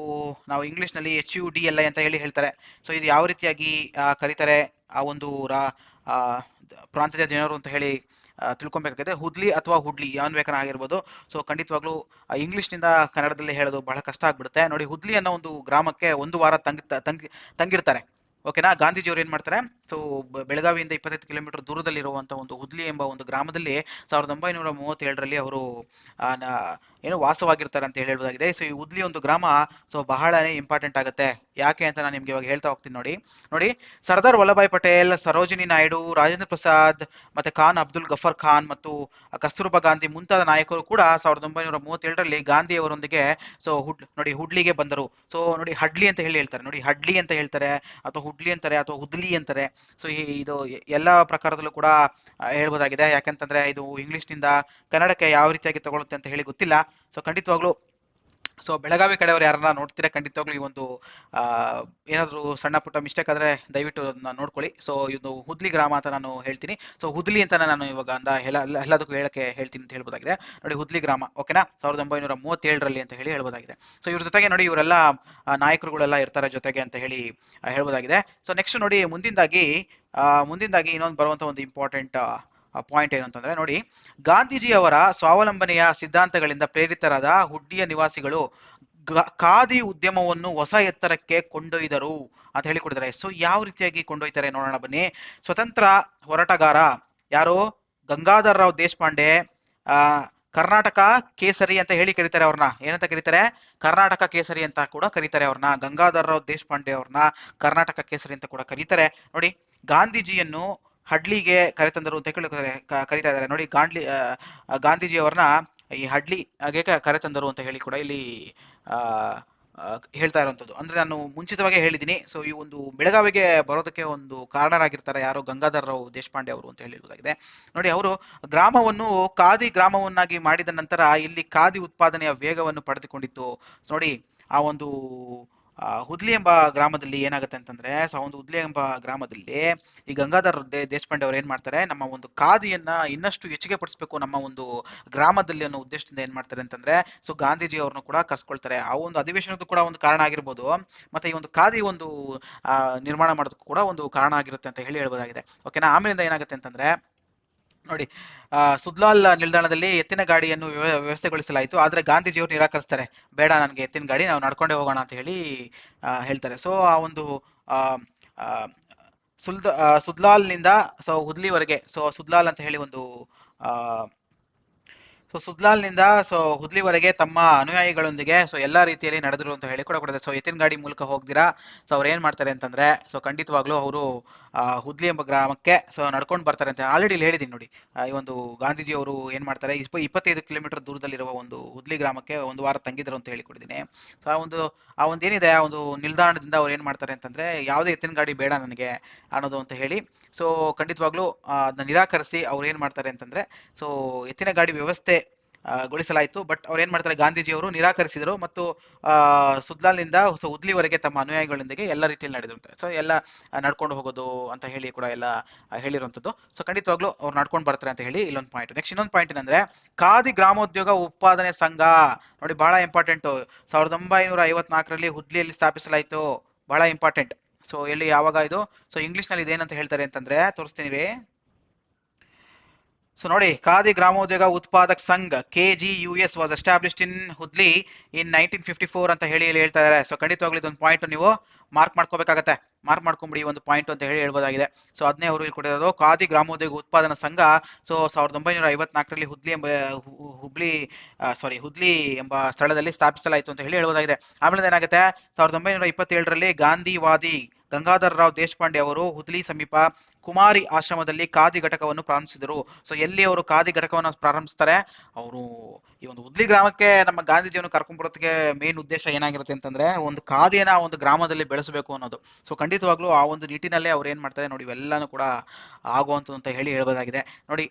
ಇಂಗ್ಲಿಷ್ ನಲ್ಲಿ HUDLI ಅಂತ ಹೇಳಿ ಹೇಳ್ತಾರೆ. ಸೊ ಇದು ಯಾವ ರೀತಿಯಾಗಿ ಕರೀತಾರೆ ಆ ಒಂದು ಪ್ರಾಂತ್ಯದ ಜನರು ಅಂತ ಹೇಳಿ ತಿಳ್ಕೊಬೇಕಾಗಿದೆ. ಹುದ್ಲಿ ಅಥವಾ ಹುಡ್ಲಿ ಯಾವನ್ ಬೇಕಾನ ಆಗಿರ್ಬೋದು. ಸೊ ಖಂಡಿತವಾಗ್ಲೂ ಇಂಗ್ಲಿಷ್ನಿಂದ ಕನ್ನಡದಲ್ಲಿ ಹೇಳೋದು ಬಹಳ ಕಷ್ಟ ಆಗ್ಬಿಡುತ್ತೆ. ನೋಡಿ, ಹುದ್ಲಿ ಅನ್ನೋ ಒಂದು ಗ್ರಾಮಕ್ಕೆ 1 ವಾರ ತಂಗಿರ್ತಾರೆ. ಓಕೆನಾ. ಗಾಂಧೀಜಿಯವರು ಏನ್ ಮಾಡ್ತಾರೆ, ಸೊ ಬೆಳಗಾವಿಯಿಂದ 25 ಕಿಲೋಮೀಟರ್ ದೂರದಲ್ಲಿರುವಂತ ಒಂದು ಹುದ್ಲಿ ಎಂಬ ಒಂದು ಗ್ರಾಮದಲ್ಲಿ 1937ರಲ್ಲಿ ಅವರು ಏನು ವಾಸವಾಗಿರ್ತಾರೆ ಅಂತ ಹೇಳ್ಬೋದಾಗಿದೆ. ಸೊ ಈ ಹುದ್ಲಿ ಒಂದು ಗ್ರಾಮ ಸೊ ಬಹಳನೇ ಇಂಪಾರ್ಟೆಂಟ್ ಆಗುತ್ತೆ. ಯಾಕೆ ಅಂತ ನಾನು ನಿಮ್ಗೆ ಇವಾಗ ಹೇಳ್ತಾ ಹೋಗ್ತೀನಿ. ನೋಡಿ, ಸರ್ದಾರ್ ವಲ್ಲಭಾಯ್ ಪಟೇಲ್, ಸರೋಜಿನಿ ನಾಯ್ಡು, ರಾಜೇಂದ್ರ ಪ್ರಸಾದ್, ಮತ್ತೆ ಖಾನ್ ಅಬ್ದುಲ್ ಗಫರ್ ಖಾನ್ ಮತ್ತು ಕಸ್ತೂರ್ಬಾ ಗಾಂಧಿ ಮುಂತಾದ ನಾಯಕರು ಕೂಡ 1937ರಲ್ಲಿ ಗಾಂಧಿಯವರೊಂದಿಗೆ ಸೊ ಹುಡ್ಲಿಗೆ ಬಂದರು. ಸೊ ನೋಡಿ, ಹಡ್ಲಿ ಅಂತ ಹೇಳಿ ಹೇಳ್ತಾರೆ. ನೋಡಿ, ಹಡ್ಲಿ ಅಂತ ಹೇಳ್ತಾರೆ ಅಥವಾ ಹುಡ್ಲಿ ಅಂತಾರೆ ಅಥವಾ ಹುದ್ಲಿ ಅಂತಾರೆ. ಸೊ ಇದು ಎಲ್ಲ ಪ್ರಕಾರದಲ್ಲೂ ಕೂಡ ಹೇಳ್ಬೋದಾಗಿದೆ. ಯಾಕಂತಂದ್ರೆ ಇದು ಇಂಗ್ಲಿಷ್ನಿಂದ ಕನ್ನಡಕ್ಕೆ ಯಾವ ರೀತಿಯಾಗಿ ತಗೊಳುತ್ತೆ ಅಂತ ಹೇಳಿ ಗೊತ್ತಿಲ್ಲ. ಸೊ ಖಂಡಿತವಾಗ್ಲೂ ಸೊ ಬೆಳಗಾವಿ ಕಡೆಯವರು ಯಾರನ್ನ ನೋಡ್ತೀರಾ, ಖಂಡಿತವಾಗ್ಲೂ ಈ ಒಂದು ಏನಾದರೂ ಸಣ್ಣ ಪುಟ್ಟ ಮಿಸ್ಟೇಕ್ ಆದ್ರೆ ದಯವಿಟ್ಟು ನೋಡ್ಕೊಳ್ಳಿ. ಸೊ ಇದು ಹುದ್ಲಿ ಗ್ರಾಮ ಅಂತ ನಾನು ಹೇಳ್ತೀನಿ. ಸೊ ಹುದ್ಲಿ ಅಂತ ನಾನು ಇವಾಗ ಎಲ್ಲದಕ್ಕೂ ಹೇಳಕ್ಕೆ ಹೇಳ್ತೀನಿ ಅಂತ ಹೇಳ್ಬೋದಾಗಿದೆ. ನೋಡಿ, ಹುದ್ಲಿ ಗ್ರಾಮ. ಓಕೆನಾ. 1937ರಲ್ಲಿ ಅಂತ ಹೇಳಿ ಹೇಳ್ಬೋದಾಗಿದೆ. ಸೊ ಇವ್ರ ಜೊತೆಗೆ ನೋಡಿ, ಇವರೆಲ್ಲ ನಾಯಕರುಗಳೆಲ್ಲ ಇರ್ತಾರೆ ಜೊತೆಗೆ ಅಂತ ಹೇಳಿ ಹೇಳ್ಬೋದಾಗಿದೆ. ಸೊ ನೆಕ್ಸ್ಟ್ ನೋಡಿ, ಮುಂದಿಂದಾಗಿ ಇನ್ನೊಂದು ಬರುವಂತ ಒಂದು ಇಂಪಾರ್ಟೆಂಟ್ ಪಾಯಿಂಟ್ ಏನು ಅಂತಂದ್ರೆ, ನೋಡಿ, ಗಾಂಧೀಜಿಯವರ ಸ್ವಾವಲಂಬನೆಯ ಸಿದ್ಧಾಂತಗಳಿಂದ ಪ್ರೇರಿತರಾದ ಹುಡ್ಲಿಯ ನಿವಾಸಿಗಳು ಖಾದಿ ಉದ್ಯಮವನ್ನು ಹೊಸ ಎತ್ತರಕ್ಕೆ ಕೊಂಡೊಯ್ದರು ಅಂತ ಹೇಳಿ ಕೊಟ್ಟಿದ್ದಾರೆ. ಸೊ ಯಾವ ರೀತಿಯಾಗಿ ಕೊಂಡೊಯ್ತಾರೆ ನೋಡೋಣ ಬನ್ನಿ. ಸ್ವತಂತ್ರ ಹೋರಾಟಗಾರ ಯಾರು, ಗಂಗಾಧರ್ ರಾವ್ ದೇಶಪಾಂಡೆ, ಕರ್ನಾಟಕ ಕೇಸರಿ ಅಂತ ಹೇಳಿ ಕರೀತಾರೆ ಅವ್ರನ್ನ. ಏನಂತ ಕರೀತಾರೆ, ಕರ್ನಾಟಕ ಕೇಸರಿ ಅಂತ ಕೂಡ ಕರೀತಾರೆ ಅವ್ರನ್ನ. ಗಂಗಾಧರ್ ರಾವ್ ದೇಶಪಾಂಡೆ ಅವ್ರನ್ನ ಕರ್ನಾಟಕ ಕೇಸರಿ ಅಂತ ಕೂಡ ಕರೀತಾರೆ. ನೋಡಿ, ಗಾಂಧೀಜಿಯನ್ನು ಹಡ್ಲಿಗೆ ಕರೆತಂದರು ಅಂತ ಕರೀತಾ ಇದ್ದಾರೆ. ನೋಡಿ, ಗಾಂಧೀಜಿಯವರನ್ನ ಈ ಹಡ್ಲಿಗೆ ಕರೆತಂದರು ಅಂತ ಹೇಳಿ ಕೂಡ ಇಲ್ಲಿ ಹೇಳ್ತಾ ಇರುವಂಥದ್ದು. ಅಂದ್ರೆ ನಾನು ಮುಂಚಿತವಾಗೇ ಹೇಳಿದ್ದೀನಿ. ಸೊ ಈ ಒಂದು ಬೆಳಗಾವಿಗೆ ಬರೋದಕ್ಕೆ ಒಂದು ಕಾರಣರಾಗಿರ್ತಾರೆ ಯಾರು, ಗಂಗಾಧರ ರಾವ್ ದೇಶಪಾಂಡೆ ಅವರು ಅಂತ ಹೇಳಿರುವುದಾಗಿದೆ. ನೋಡಿ, ಅವರು ಗ್ರಾಮವನ್ನು ಖಾದಿ ಗ್ರಾಮವನ್ನಾಗಿ ಮಾಡಿದ ನಂತರ ಇಲ್ಲಿ ಖಾದಿ ಉತ್ಪಾದನೆಯ ವೇಗವನ್ನು ಪಡೆದುಕೊಂಡಿತ್ತು. ನೋಡಿ, ಆ ಒಂದು ಹುದ್ಲಿ ಎಂಬ ಗ್ರಾಮದಲ್ಲಿ ಏನಾಗುತ್ತೆ ಅಂತಂದ್ರೆ, ಸೊ ಆ ಒಂದು ಹುದ್ಲಿ ಎಂಬ ಗ್ರಾಮದಲ್ಲಿ ಈ ಗಂಗಾಧರ್ ದೇಶಪಾಂಡೆ ಅವರು ಏನ್ ಮಾಡ್ತಾರೆ, ನಮ್ಮ ಒಂದು ಖಾದಿಯನ್ನ ಇನ್ನಷ್ಟು ಹೆಚ್ಚಿಗೆ ಪಡಿಸಬೇಕು ನಮ್ಮ ಒಂದು ಗ್ರಾಮದಲ್ಲಿ ಅನ್ನೋ ಉದ್ದೇಶದಿಂದ ಏನ್ ಮಾಡ್ತಾರೆ ಅಂತಂದ್ರೆ, ಸೊ ಗಾಂಧೀಜಿ ಅವ್ರನ್ನು ಕೂಡ ಕರ್ಸ್ಕೊಳ್ತಾರೆ. ಆ ಒಂದು ಅಧಿವೇಶನದ ಕೂಡ ಒಂದು ಕಾರಣ ಆಗಿರ್ಬೋದು, ಮತ್ತೆ ಈ ಒಂದು ಖಾದಿ ಒಂದು ನಿರ್ಮಾಣ ಮಾಡೋದಕ್ಕೂ ಕೂಡ ಒಂದು ಕಾರಣ ಆಗಿರುತ್ತೆ ಅಂತ ಹೇಳಿ ಹೇಳ್ಬೋದಾಗಿದೆ. ಓಕೆನಾ. ಆಮೇಲಿಂದ ಏನಾಗುತ್ತೆ ಅಂತಂದ್ರೆ, ನೋಡಿ, ಸುದ್ಲಾಲ್ ನಿಲ್ದಾಣದಲ್ಲಿ ಎತ್ತಿನ ಗಾಡಿಯನ್ನು ವ್ಯವಸ್ಥೆಗೊಳಿಸಲಾಯಿತು. ಆದ್ರೆ ಗಾಂಧೀಜಿಯವರು ನಿರಾಕರಿಸ್ತಾರೆ. ಬೇಡ, ನನಗೆ ಎತ್ತಿನ ಗಾಡಿ, ನಾವು ನಡ್ಕೊಂಡೇ ಹೋಗೋಣ ಅಂತ ಹೇಳಿ ಹೇಳ್ತಾರೆ. ಸೊ ಆ ಒಂದು ಆ, ಆ, ಸುದ್ಲಾಲ್ನಿಂದ ಸೊ ಹುದ್ಲಿವರೆಗೆ, ಸೊ ಸುದ್ಲಾಲ್ ಅಂತ ಹೇಳಿ ಒಂದು ಆ, ಸೊ ಸುದ್ಲಾಲ್ನಿಂದ ಸೊ ಹುದ್ಲಿವರೆಗೆ ತಮ್ಮ ಅನುಯಾಯಿಗಳೊಂದಿಗೆ ಸೊ ಎಲ್ಲಾ ರೀತಿಯಲ್ಲಿ ನಡೆದ್ರು ಅಂತ ಹೇಳಿ ಕೂಡ ಕೊಡುತ್ತೆ. ಸೊ ಎತ್ತಿನ ಗಾಡಿ ಮೂಲಕ ಹೋಗ್ದಿರಾ ಸೊ ಅವ್ರು ಏನ್ ಮಾಡ್ತಾರೆ ಅಂತಂದ್ರೆ, ಸೊ ಖಂಡಿತವಾಗ್ಲೂ ಅವರು ಹುದ್ಲಿ ಎಂಬ ಗ್ರಾಮಕ್ಕೆ ಸೊ ನಡ್ಕೊಂಡು ಬರ್ತಾರೆ ಅಂತ ಆಲ್ರೆಡಿ ಇಲ್ಲಿ ಹೇಳಿದೀನಿ. ನೋಡಿ, ಈ ಒಂದು ಗಾಂಧೀಜಿ ಅವರು ಏನ್ ಮಾಡ್ತಾರೆ, 25 ಕಿಲೋಮೀಟರ್ ದೂರದಲ್ಲಿರುವ ಒಂದು ಹುದ್ಲಿ ಗ್ರಾಮಕ್ಕೆ ಒಂದು ವಾರ ತಂಗಿದ್ರು ಅಂತ ಹೇಳಿಕೊಡಿದ್ದೀನಿ. ಸೊ ಆ ಒಂದು ಏನಿದೆ, ಆ ಒಂದು ನಿಲ್ದಾಣದಿಂದ ಅವ್ರು ಏನ್ ಮಾಡ್ತಾರೆ ಅಂತಂದ್ರೆ, ಯಾವುದೇ ಎತ್ತಿನ ಗಾಡಿ ಬೇಡ ನನಗೆ ಅನ್ನೋದು ಅಂತ ಹೇಳಿ, ಸೊ ಖಂಡಿತವಾಗ್ಲೂ ಅದನ್ನ ನಿರಾಕರಿಸಿ ಅವ್ರು ಏನ್ ಮಾಡ್ತಾರೆ ಅಂತಂದ್ರೆ, ಸೊ ಎತ್ತಿನ ಗಾಡಿ ವ್ಯವಸ್ಥೆ ಗೊಳಿಸಲಾಯಿತು. ಬಟ್ ಅವ್ರು ಏನ್ ಮಾಡ್ತಾರೆ, ಗಾಂಧೀಜಿಯವರು ನಿರಾಕರಿಸಿದರು ಮತ್ತು ಸುದ್ಲಾಲ್ನಿಂದ ಸೊ ಹುದ್ಲಿವರೆಗೆ ತಮ್ಮ ಅನುಯಾಯಿಗಳೊಂದಿಗೆ ಎಲ್ಲ ರೀತಿಯಲ್ಲಿ ನಡೆದಿರುತ್ತೆ. ಸೊ ಎಲ್ಲ ನಡ್ಕೊಂಡು ಹೋಗೋದು ಅಂತ ಹೇಳಿ ಕೂಡ ಎಲ್ಲ ಹೇಳಿರುವಂಥದ್ದು. ಸೊ ಖಂಡಿತವಾಗ್ಲೂ ಅವ್ರು ನಡ್ಕೊಂಡು ಬರ್ತಾರೆ ಅಂತ ಹೇಳಿ ಇಲ್ಲೊಂದು ಪಾಯಿಂಟ್. ನೆಕ್ಸ್ಟ್ ಇನ್ನೊಂದು ಪಾಯಿಂಟ್ ಏನಂದ್ರೆ, ಖಾದಿ ಗ್ರಾಮೋದ್ಯೋಗ ಉತ್ಪಾದನೆ ಸಂಘ. ನೋಡಿ, ಬಹಳ ಇಂಪಾರ್ಟೆಂಟ್. 1954ರಲ್ಲಿ ಹುದ್ಲಿಯಲ್ಲಿ ಸ್ಥಾಪಿಸಲಾಯಿತು. ಬಹಳ ಇಂಪಾರ್ಟೆಂಟ್. ಸೊ ಎಲ್ಲಿ, ಯಾವಾಗ ಇದು, ಸೊ ಇಂಗ್ಲಿಷ್ ನಲ್ಲಿ ಇದೇನಂತ ಹೇಳ್ತಾರೆ ಅಂತಂದ್ರೆ, ತೋರಿಸ್ತೀನಿ ರೀ. ಸೊ ನೋಡಿ, ಖಾದಿ ಗ್ರಾಮೋದ್ಯೋಗ ಉತ್ಪಾದಕ ಸಂಘ KGUS ವಾಸ್ ಎಸ್ಟಾಬ್ಲಿಷ್ಡ್ ಇನ್ ಹುದ್ಲಿ ಇನ್ 1954 ಅಂತ ಹೇಳಿ ಹೇಳ್ತಾ ಇದ್ದಾರೆ. ಸೊ ಖಂಡಿತವಾಗ್ಲೂ ಇದೊಂದು ಪಾಯಿಂಟ್ ನೀವು ಮಾರ್ಕ್ ಮಾಡ್ಕೋಬೇಕಾಗತ್ತೆ. ಮಾರ್ಕ್ ಮಾಡ್ಕೊಂಬಿಡಿ ಒಂದು ಪಾಯಿಂಟ್ ಅಂತ ಹೇಳಿ ಹೇಳ್ಬೋದಾಗಿದೆ. ಸೊ ಅದನ್ನೇ ಅವರು ಇಲ್ಲಿ ಕೊಟ್ಟಿರೋದು, ಖಾದಿ ಗ್ರಾಮೋದ್ಯೋಗ ಉತ್ಪಾದನಾ ಸಂಘ. ಸೊ 1954ರಲ್ಲಿ ಹುದ್ಲಿ ಎಂಬ ಸ್ಥಳದಲ್ಲಿ ಸ್ಥಾಪಿಸಲಾಯಿತು ಅಂತ ಹೇಳಿ ಹೇಳ್ಬೋದಾಗಿದೆ. ಆಮೇಲೆ ಏನಾಗುತ್ತೆ, 1927ರಲ್ಲಿ ಗಾಂಧಿವಾದಿ ಗಂಗಾಧರ ರಾವ್ ದೇಶಪಾಂಡೆ ಅವರು ಹುದ್ಲಿ ಸಮೀಪ ಕುಮಾರಿ ಆಶ್ರಮದಲ್ಲಿ ಖಾದಿ ಘಟಕವನ್ನು ಪ್ರಾರಂಭಿಸಿದರು. ಸೊ ಎಲ್ಲಿ ಅವರು ಖಾದಿ ಘಟಕವನ್ನು ಪ್ರಾರಂಭಿಸ್ತಾರೆ, ಅವರು ಈ ಒಂದು ಹುದ್ಲಿ ಗ್ರಾಮಕ್ಕೆ ನಮ್ಮ ಗಾಂಧೀಜಿಯನ್ನು ಕರ್ಕೊಂಡ್ ಬರೋದಕ್ಕೆ ಮೇನ್ ಉದ್ದೇಶ ಏನಾಗಿರುತ್ತೆ ಅಂತಂದ್ರೆ, ಒಂದು ಖಾದಿಯನ್ನ ಒಂದು ಗ್ರಾಮದಲ್ಲಿ ಬೆಳೆಸಬೇಕು ಅನ್ನೋದು. ಸೊ ಖಂಡಿತವಾಗ್ಲೂ ಆ ಒಂದು ನಿಟ್ಟಿನಲ್ಲೇ ಅವ್ರು ಏನ್ ಮಾಡ್ತಾರೆ ನೋಡಿ, ಇವೆಲ್ಲಾನು ಕೂಡ ಆಗುವಂಥದ್ದು ಅಂತ ಹೇಳಿ ಹೇಳ್ಬೋದಾಗಿದೆ. ನೋಡಿ,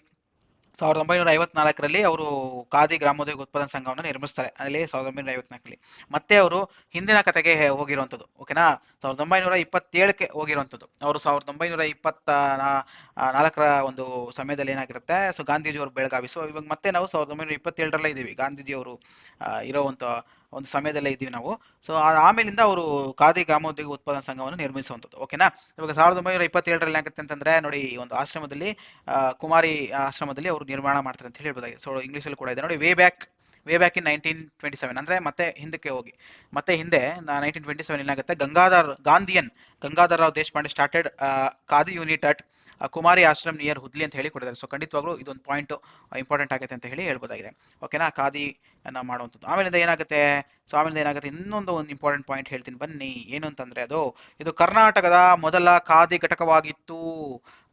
1954ರಲ್ಲಿ ಅವರು ಖಾದಿ ಗ್ರಾಮೋದ್ಯೋಗ ಉತ್ಪಾದನಾ ಸಂಘವನ್ನು ನಿರ್ಮಿಸ್ತಾರೆ. ಅಲ್ಲಿ 1954ರಲ್ಲಿ ಮತ್ತೆ ಅವರು ಹಿಂದಿನ ಕತೆಗೆ ಹೋಗಿರುವಂಥದ್ದು. ಓಕೆನಾ. 1927ಕ್ಕೆ ಹೋಗಿರುವಂಥದ್ದು. ಅವರು 1924ರ ಒಂದು ಸಮಯದಲ್ಲಿ ಏನಾಗಿರುತ್ತೆ, ಸೊ ಗಾಂಧೀಜಿ ಅವರು ಬೆಳಗಾವಿ. ಸೊ ಇವಾಗ ಮತ್ತೆ ನಾವು 1927ರಲ್ಲೇ ಇದ್ದೀವಿ, ಗಾಂಧೀಜಿ ಅವರು ಇರುವಂತ ಒಂದು ಸಮಯದಲ್ಲೇ ಇದ್ದೀವಿ ನಾವು. ಸೊ ಆಮೇಲಿಂದ ಅವರು ಖಾದಿ ಗ್ರಾಮೋದ್ಯೋಗ ಉತ್ಪಾದನಾ ಸಂಘವನ್ನು ನಿರ್ಮಿಸುವಂಥದ್ದು. ಓಕೆನಾ. ಇವಾಗ 1927ರಲ್ಲಿ ಏನಾಗುತ್ತೆ ಅಂತಂದ್ರೆ, ನೋಡಿ, ಒಂದು ಆಶ್ರಮದಲ್ಲಿ ಕುಮಾರಿ ಆಶ್ರಮದಲ್ಲಿ ಅವರು ನಿರ್ಮಾಣ ಮಾಡ್ತಾರೆ ಅಂತ ಹೇಳ್ಬೋದಾಗಿದೆ. ಸೊ ಇಂಗ್ಲೀಷಲ್ಲಿ ಕೂಡ ಇದೆ ನೋಡಿ, ವೇ ಬ್ಯಾಕ್ ಇನ್ 1927, ಅಂದ್ರೆ ಮತ್ತೆ ಹಿಂದಕ್ಕೆ ಹೋಗಿ, ಮತ್ತೆ ಹಿಂದೆ 1927 ಏನಾಗುತ್ತೆ, Gangadhar Rao Deshpande started khadi unit at Kumari Ashram near Hudli ಅಂತ ಹೇಳಿ ಕೊಟ್ಟಿದ್ದಾರೆ. ಸೊ ಖಂಡಿತವಾಗ್ಲೂ ಇದೊಂದು ಪಾಯಿಂಟ್ ಇಂಪಾರ್ಟೆಂಟ್ ಆಗುತ್ತೆ ಅಂತ ಹೇಳಿ ಹೇಳ್ಬೋದಾಗಿದೆ. ಓಕೆನಾ, ಖಾದಿ ಮಾಡುವಂಥದ್ದು. ಆಮೇಲಿಂದ ಏನಾಗುತ್ತೆ, ಇನ್ನೊಂದು ಇಂಪಾರ್ಟೆಂಟ್ ಪಾಯಿಂಟ್ ಹೇಳ್ತೀನಿ ಬನ್ನಿ. ಏನು ಅಂತಂದ್ರೆ, ಇದು ಕರ್ನಾಟಕದ ಮೊದಲ ಖಾದಿ ಘಟಕವಾಗಿತ್ತು.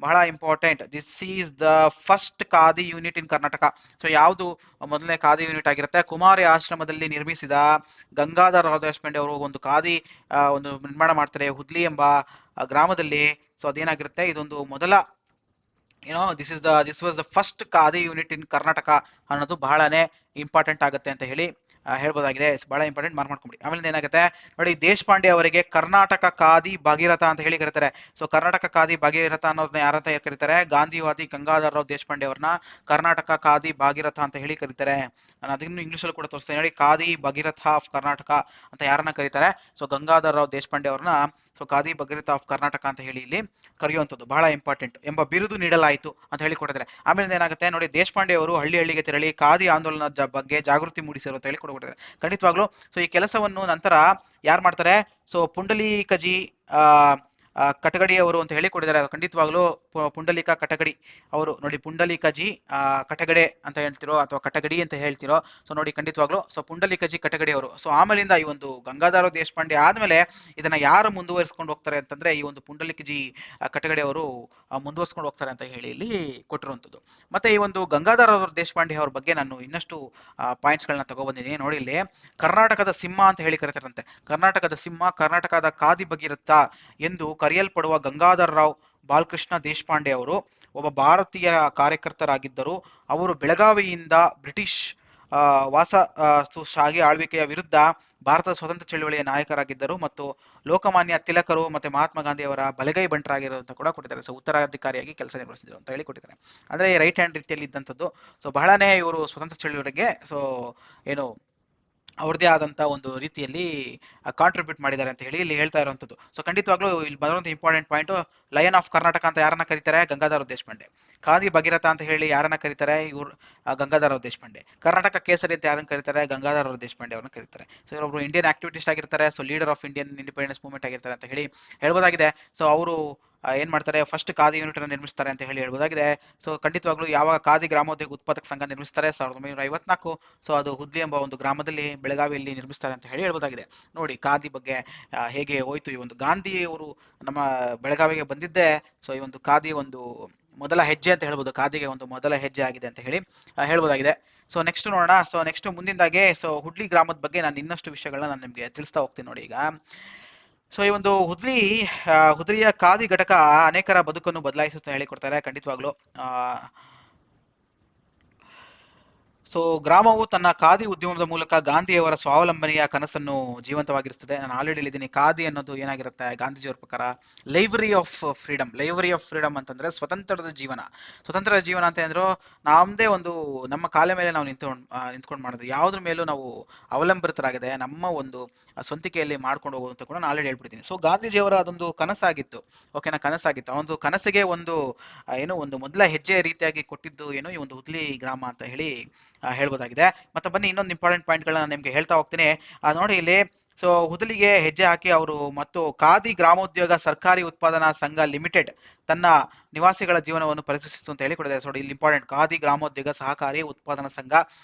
ಬಹಳ important. This is the first khadi unit in Karnataka. So ಯಾವುದು ಮೊದಲನೇ ಖಾದಿ ಯೂನಿಟ್ ಆಗಿರುತ್ತೆ, ಕುಮಾರಿ ಆಶ್ರಮದಲ್ಲಿ ನಿರ್ಮಿಸಿದ ಗಂಗಾಧರ ರಾವ್ ದೇಶಪಾಂಡೆ ಅವರು ಒಂದು ಖಾದಿ ಒಂದು ನಿರ್ಮಾಣ ಮಾಡ್ತಾರೆ ಹುದ್ಲಿ ಎಂಬ ಗ್ರಾಮದಲ್ಲಿ. ಸೊ ಅದೇನಾಗಿರುತ್ತೆ, ಇದೊಂದು ಮೊದಲ this was the first khadi unit ಇನ್ ಕರ್ನಾಟಕ ಅನ್ನೋದು ಬಹಳನೇ ಇಂಪಾರ್ಟೆಂಟ್ ಆಗುತ್ತೆ ಅಂತ ಹೇಳಿ ಹೇಳ್ಬೋದಾಗಿದೆ. ಬಹಳ ಇಂಪಾರ್ಟೆಂಟ್, ಮಾರ್ಕ್ ಮಾಡ್ಕೊಂಬಿಡಿ. ಆಮೇಲೆ ಏನಾಗುತ್ತೆ ನೋಡಿ, ದೇಶಪಾಂಡೆ ಅವರಿಗೆ ಕರ್ನಾಟಕ ಖಾದಿ ಭಾಗೀರಥ ಅಂತ ಹೇಳಿ ಕರೀತಾರೆ. ಸೊ ಕರ್ನಾಟಕ ಖಾದಿ ಭಾಗೀರಥ ಅನ್ನೋದನ್ನ ಯಾರಂತ ಕರೀತಾರೆ, ಗಾಂಧಿವಾದಿ ಗಂಗಾಧರ ರಾವ್ ದೇಶಪಾಂಡೆ ಅವ್ರನ್ನ ಕರ್ನಾಟಕ ಖಾದಿ ಭಾಗೀರಥ ಅಂತ ಹೇಳಿ ಕರೀತಾರೆ. ನಾನು ಅದನ್ನು ಇಂಗ್ಲಿಷಲ್ಲಿ ಕೂಡ ತೋರಿಸ್ತೇನೆ ನೋಡಿ, ಖಾದಿ ಭಾಗೀರಥ ಆಫ್ ಕರ್ನಾಟಕ ಅಂತ ಯಾರನ್ನ ಕರೀತಾರೆ, ಸೊ ಗಂಗಾಧರ ರಾವ್ ದೇಶಪಾಂಡೆ ಅವ್ರನ್ನ ಸೊ ಖಾದಿ ಭಾಗೀರಥ ಆಫ್ ಕರ್ನಾಟಕ ಅಂತ ಹೇಳಿ ಇಲ್ಲಿ ಕರೆಯುವಂಥದ್ದು. ಬಹಳ ಇಂಪಾರ್ಟೆಂಟ್. ಎಂಬ ಬಿರುದು ನೀಡಲಾಯಿತು ಅಂತ ಹೇಳಿ ಕೊಟ್ಟಿದ್ದಾರೆ. ಆಮೇಲೆ ಏನಾಗುತ್ತೆ ನೋಡಿ, ದೇಶಪಾಂಡೆ ಅವರು ಹಳ್ಳಿಗೆ ತೆರಳಿ ಖಾದಿ ಆಂದೋಲನದ ಬಗ್ಗೆ ಜಾಗೃತಿ ಮೂಡಿಸಿರು ಅಂತ ಹೇಳಿ ಕೊಟ್ಟಿದ್ದಾರೆ. ಖಂಡಿತವಾಗ್ಲು ಸೊ ಈ ಕೆಲಸವನ್ನು ನಂತರ ಯಾರು ಮಾಡ್ತಾರೆ, ಸೊ ಪುಂಡಲೀಕಜಿ ಕಟಗಡಿಯವರು ಅಂತ ಹೇಳಿ ಕೊಟ್ಟಿದ್ದಾರೆ. ಖಂಡಿತವಾಗ್ಲು ಪುಂಡಲಿಕ ಕಟಗಡಿ ಅವರು ನೋಡಿ, ಪುಂಡಲಿಕಜಿ ಕಟಗಡೆ ಅಂತ ಹೇಳ್ತಿರೋ ಅಥವಾ ಕಟಗಡಿ ಅಂತ ಹೇಳ್ತಿರೋ, ಸೊ ನೋಡಿ ಖಂಡಿತವಾಗ್ಲು ಸೊ ಪುಂಡಲಿಕಜಿ ಕಟಗಡಿ ಅವರು. ಸೊ ಆಮೇಲಿಂದ ಈ ಒಂದು ಗಂಗಾಧರ ದೇಶಪಾಂಡೆ ಆದ್ಮೇಲೆ ಇದನ್ನ ಯಾರು ಮುಂದುವರಿಸ್ಕೊಂಡು ಹೋಗ್ತಾರೆ ಅಂತಂದ್ರೆ ಈ ಒಂದು ಪುಂಡಲಿಕಜಿ ಕಟಗಡೆ ಅವರು ಮುಂದುವರ್ಸ್ಕೊಂಡು ಹೋಗ್ತಾರೆ ಅಂತ ಹೇಳಿ ಇಲ್ಲಿ ಕೊಟ್ಟಿರುವಂತದ್ದು. ಮತ್ತೆ ಈ ಒಂದು ಗಂಗಾಧರ ದೇಶಪಾಂಡೆ ಅವ್ರ ಬಗ್ಗೆ ನಾನು ಇನ್ನಷ್ಟು ಪಾಯಿಂಟ್ಸ್ ಗಳನ್ನ ತಗೊಬಂದಿದ್ದೀನಿ. ನೋಡಿ ಇಲ್ಲಿ ಕರ್ನಾಟಕದ ಸಿಂಹ ಅಂತ ಹೇಳಿ ಕರೀತಾರಂತೆ. ಕರ್ನಾಟಕದ ಸಿಂಹ, ಕರ್ನಾಟಕದ ಕಾದಿ ಭಗೀರಥ ಎಂದು ಕರೆಯಲ್ಪಡುವ ಗಂಗಾಧರ ರಾವ್ ಬಾಲಕೃಷ್ಣ ದೇಶಪಾಂಡೆ ಅವರು ಒಬ್ಬ ಭಾರತೀಯ ಕಾರ್ಯಕರ್ತರಾಗಿದ್ದರು. ಅವರು ಬೆಳಗಾವಿಯಿಂದ ಬ್ರಿಟಿಷ್ ಶಾಹಿ ಆಳ್ವಿಕೆಯ ವಿರುದ್ಧ ಭಾರತದ ಸ್ವತಂತ್ರ ಚಳವಳಿಯ ನಾಯಕರಾಗಿದ್ದರು ಮತ್ತು ಲೋಕಮಾನ್ಯ ತಿಲಕರು ಮತ್ತೆ ಮಹಾತ್ಮ ಗಾಂಧಿ ಅವರ ಬಲಗೈ ಬಂಟರಾಗಿರೋಂತ ಕೂಡ ಕೊಟ್ಟಿದ್ದಾರೆ. ಸೊ ಉತ್ತರಾಧಿಕಾರಿಯಾಗಿ ಕೆಲಸ ನಿರ್ವಹಿಸಿದ್ರು ಅಂತ ಹೇಳಿ ಕೊಟ್ಟಿದ್ದಾರೆ. ಅಂದ್ರೆ ರೈಟ್ ಹ್ಯಾಂಡ್ ರೀತಿಯಲ್ಲಿ ಇದ್ದಂಥದ್ದು. ಸೊ ಬಹಳನೇ ಇವರು ಸ್ವತಂತ್ರ ಚಳವಳಿಗೆ ಸೊ ಏನು ಅವ್ರದೇ ಆದಂತ ಒಂದು ರೀತಿಯಲ್ಲಿ ಕಾಂಟ್ರಿಬ್ಯೂಟ್ ಮಾಡಿದ್ದಾರೆ ಅಂತ ಹೇಳಿ ಇಲ್ಲಿ ಹೇಳ್ತಾ ಇರುವಂತದ್ದು. ಸೊ ಖಂಡಿತವಾಗ್ಲೂ ಇಲ್ಲಿ ಬರುವಂತ important point, lion of Karnataka ಅಂತ ಯಾರನ್ನ ಕರೀತಾರೆ? ಗಂಗಾಧರ ದೇಶಪಾಂಡೆ. ಖಾದಿ ಭಗೀರಥ ಅಂತ ಹೇಳಿ ಯಾರನ್ನ ಕರೀತಾರೆ? ಇವ್ರು ಗಂಗಾಧರ ದೇಶಪಾಂಡೆ. ಕರ್ನಾಟಕ ಕೇಸರಿ ಅಂತ ಯಾರನ್ನ ಕರೀತಾರೆ? ಗಂಗಾಧರ ದೇಶಪಾಂಡೆ ಅವ್ರನ್ನ ಕರೀತಾರೆ. ಸೊ ಇವರೊಬ್ರು ಇಂಡಿಯನ್ ಆಕ್ಟಿವಿಟಿಸ್ಟ್ ಆಗಿರ್ತಾರೆ. So leader of Indian independence movement ಆಗಿರ್ತಾರೆ ಅಂತ ಹೇಳಿ ಹೇಳ್ಬೋದಾಗಿದೆ. ಸೊ ಅವರು ಏನ್ ಮಾಡ್ತಾರೆ? ಫಸ್ಟ್ ಖಾದಿ ಯೂನಿಟ್ ಅನ್ನು ನಿರ್ಮಿಸ್ತಾರೆ ಅಂತ ಹೇಳಿ ಹೇಳ್ಬೋದಾಗಿದೆ. ಸೊ ಖಂಡಿತವಾಗ್ಲೂ ಯಾವಾಗ ಖಾದಿ ಗ್ರಾಮೋದ್ಯೋಗ ಉತ್ಪಾದಕ ಸಂಘ ನಿರ್ಮಿಸ್ತಾರೆ? 1954. ಸೊ ಅದು ಹುದ್ಲಿ ಎಂಬ ಒಂದು ಗ್ರಾಮದಲ್ಲಿ ಬೆಳಗಾವಿಯಲ್ಲಿ ನಿರ್ಮಿಸ್ತಾರೆ ಅಂತ ಹೇಳಿ ಹೇಳ್ಬೋದಾಗಿದೆ. ನೋಡಿ ಖಾದಿ ಬಗ್ಗೆ ಹೇಗೆ ಹೋಯ್ತು. ಈ ಒಂದು ಗಾಂಧಿ ಅವರು ನಮ್ಮ ಬೆಳಗಾವಿಗೆ ಬಂದಿದ್ದೆ ಸೊ ಈ ಒಂದು ಖಾದಿ ಒಂದು ಮೊದಲ ಹೆಜ್ಜೆ ಅಂತ ಹೇಳ್ಬೋದು. ಖಾದಿಗೆ ಒಂದು ಮೊದಲ ಹೆಜ್ಜೆ ಆಗಿದೆ ಅಂತ ಹೇಳಿ ಹೇಳ್ಬೋದಾಗಿದೆ. ಸೊ ನೆಕ್ಸ್ಟ್ ನೋಡೋಣ. ಸೊ ನೆಕ್ಸ್ಟ್ ಮುಂದಿಂದಾಗೆ ಸೊ ಹುಡ್ಲಿ ಗ್ರಾಮದ ಬಗ್ಗೆ ನಾನು ಇನ್ನಷ್ಟು ವಿಷಯಗಳನ್ನ ನಾನು ನಿಮ್ಗೆ ತಿಳಿಸ್ತಾ ಹೋಗ್ತೀನಿ ನೋಡಿ. ಈಗ ಸೊ ಈ ಒಂದು ಹುದ್ಲಿಯ ಖಾದಿ ಘಟಕ ಅನೇಕರ ಬದುಕನ್ನು ಬದಲಾಯಿಸುತ್ತಾ ಹೇಳಿಕೊಡ್ತಾರೆ ಖಂಡಿತವಾಗ್ಲು. ಸೊ ಗ್ರಾಮವು ತನ್ನ ಖಾದಿ ಉದ್ಯಮದ ಮೂಲಕ ಗಾಂಧಿಯವರ ಸ್ವಾವಲಂಬನೆಯ ಕನಸನ್ನು ಜೀವಂತವಾಗಿರುತ್ತದೆ. ನಾನು ಆಲ್ರೆಡಿ ಹೇಳಿದ್ದೀನಿ, ಖಾದಿ ಅನ್ನೋದು ಏನಾಗಿರುತ್ತೆ ಗಾಂಧೀಜಿಯವರ ಪ್ರಕಾರ library of freedom. Library of freedom ಅಂತಂದ್ರೆ ಸ್ವತಂತ್ರದ ಜೀವನ. ಸ್ವತಂತ್ರ ಜೀವನ ಅಂತ ಅಂದ್ರು ನಮ್ದೇ ಒಂದು ನಮ್ಮ ಕಾಲ ಮೇಲೆ ನಾವು ನಿಂತ್ಕೊಂಡು ಮಾಡೋದು, ಯಾವ್ದ್ರ ಮೇಲೂ ನಾವು ಅವಲಂಬಿತರಾಗಿದೆ ನಮ್ಮ ಒಂದು ಸ್ವಂತಿಕೆಯಲ್ಲಿ ಮಾಡ್ಕೊಂಡು ಹೋಗೋದು ಕೂಡ ನಾನು ಆಲ್ರೆಡಿ ಹೇಳ್ಬಿಡ್ತೀನಿ. ಸೊ ಗಾಂಧೀಜಿಯವರ ಅದೊಂದು ಕನಸಾಗಿತ್ತು. ಓಕೆನಾ, ಕನಸಾಗಿತ್ತು. ಆ ಒಂದು ಕನಸಿಗೆ ಒಂದು ಏನು ಒಂದು ಮೊದಲ ಹೆಜ್ಜೆ ರೀತಿಯಾಗಿ ಕೊಟ್ಟಿದ್ದು ಏನು ಈ ಒಂದು ಹುದ್ಲಿ ಗ್ರಾಮ ಅಂತ ಹೇಳಿ ಹೇಳ್ಬೋದಾಗಿದೆ. ಮತ್ತೆ ಬನ್ನಿ ಇನ್ನೊಂದು ಇಂಪಾರ್ಟೆಂಟ್ ಪಾಯಿಂಟ್ ಗಳನ್ನ ನಿಮ್ಗೆ ಹೇಳ್ತಾ ಹೋಗ್ತೀನಿ. ನೋಡಿ ಇಲ್ಲಿ ಸೊ ಹುದಲಿಗೆ ಹೆಜ್ಜೆ ಹಾಕಿ ಅವರು ಮತ್ತು ಖಾದಿ ಗ್ರಾಮೋದ್ಯೋಗ ಸರ್ಕಾರಿ ಉತ್ಪಾದನಾ ಸಂಘ ಲಿಮಿಟೆಡ್ ತನ್ನ ನಿವಾಸಿಗಳ ಜೀವನವನ್ನು ಪರಿಶೀಲಿಸಿತು ಅಂತ ಹೇಳಿ ಕೊಟ್ಟಿದ್ದಾರೆ. ಸೊ ಇಲ್ಲಿ ಇಂಪಾರ್ಟೆಂಟ್, ಖಾದಿ ಗ್ರಾಮೋದ್ಯೋಗ ಸಹಕಾರಿ ಉತ್ಪಾದನಾ ಸಂಘ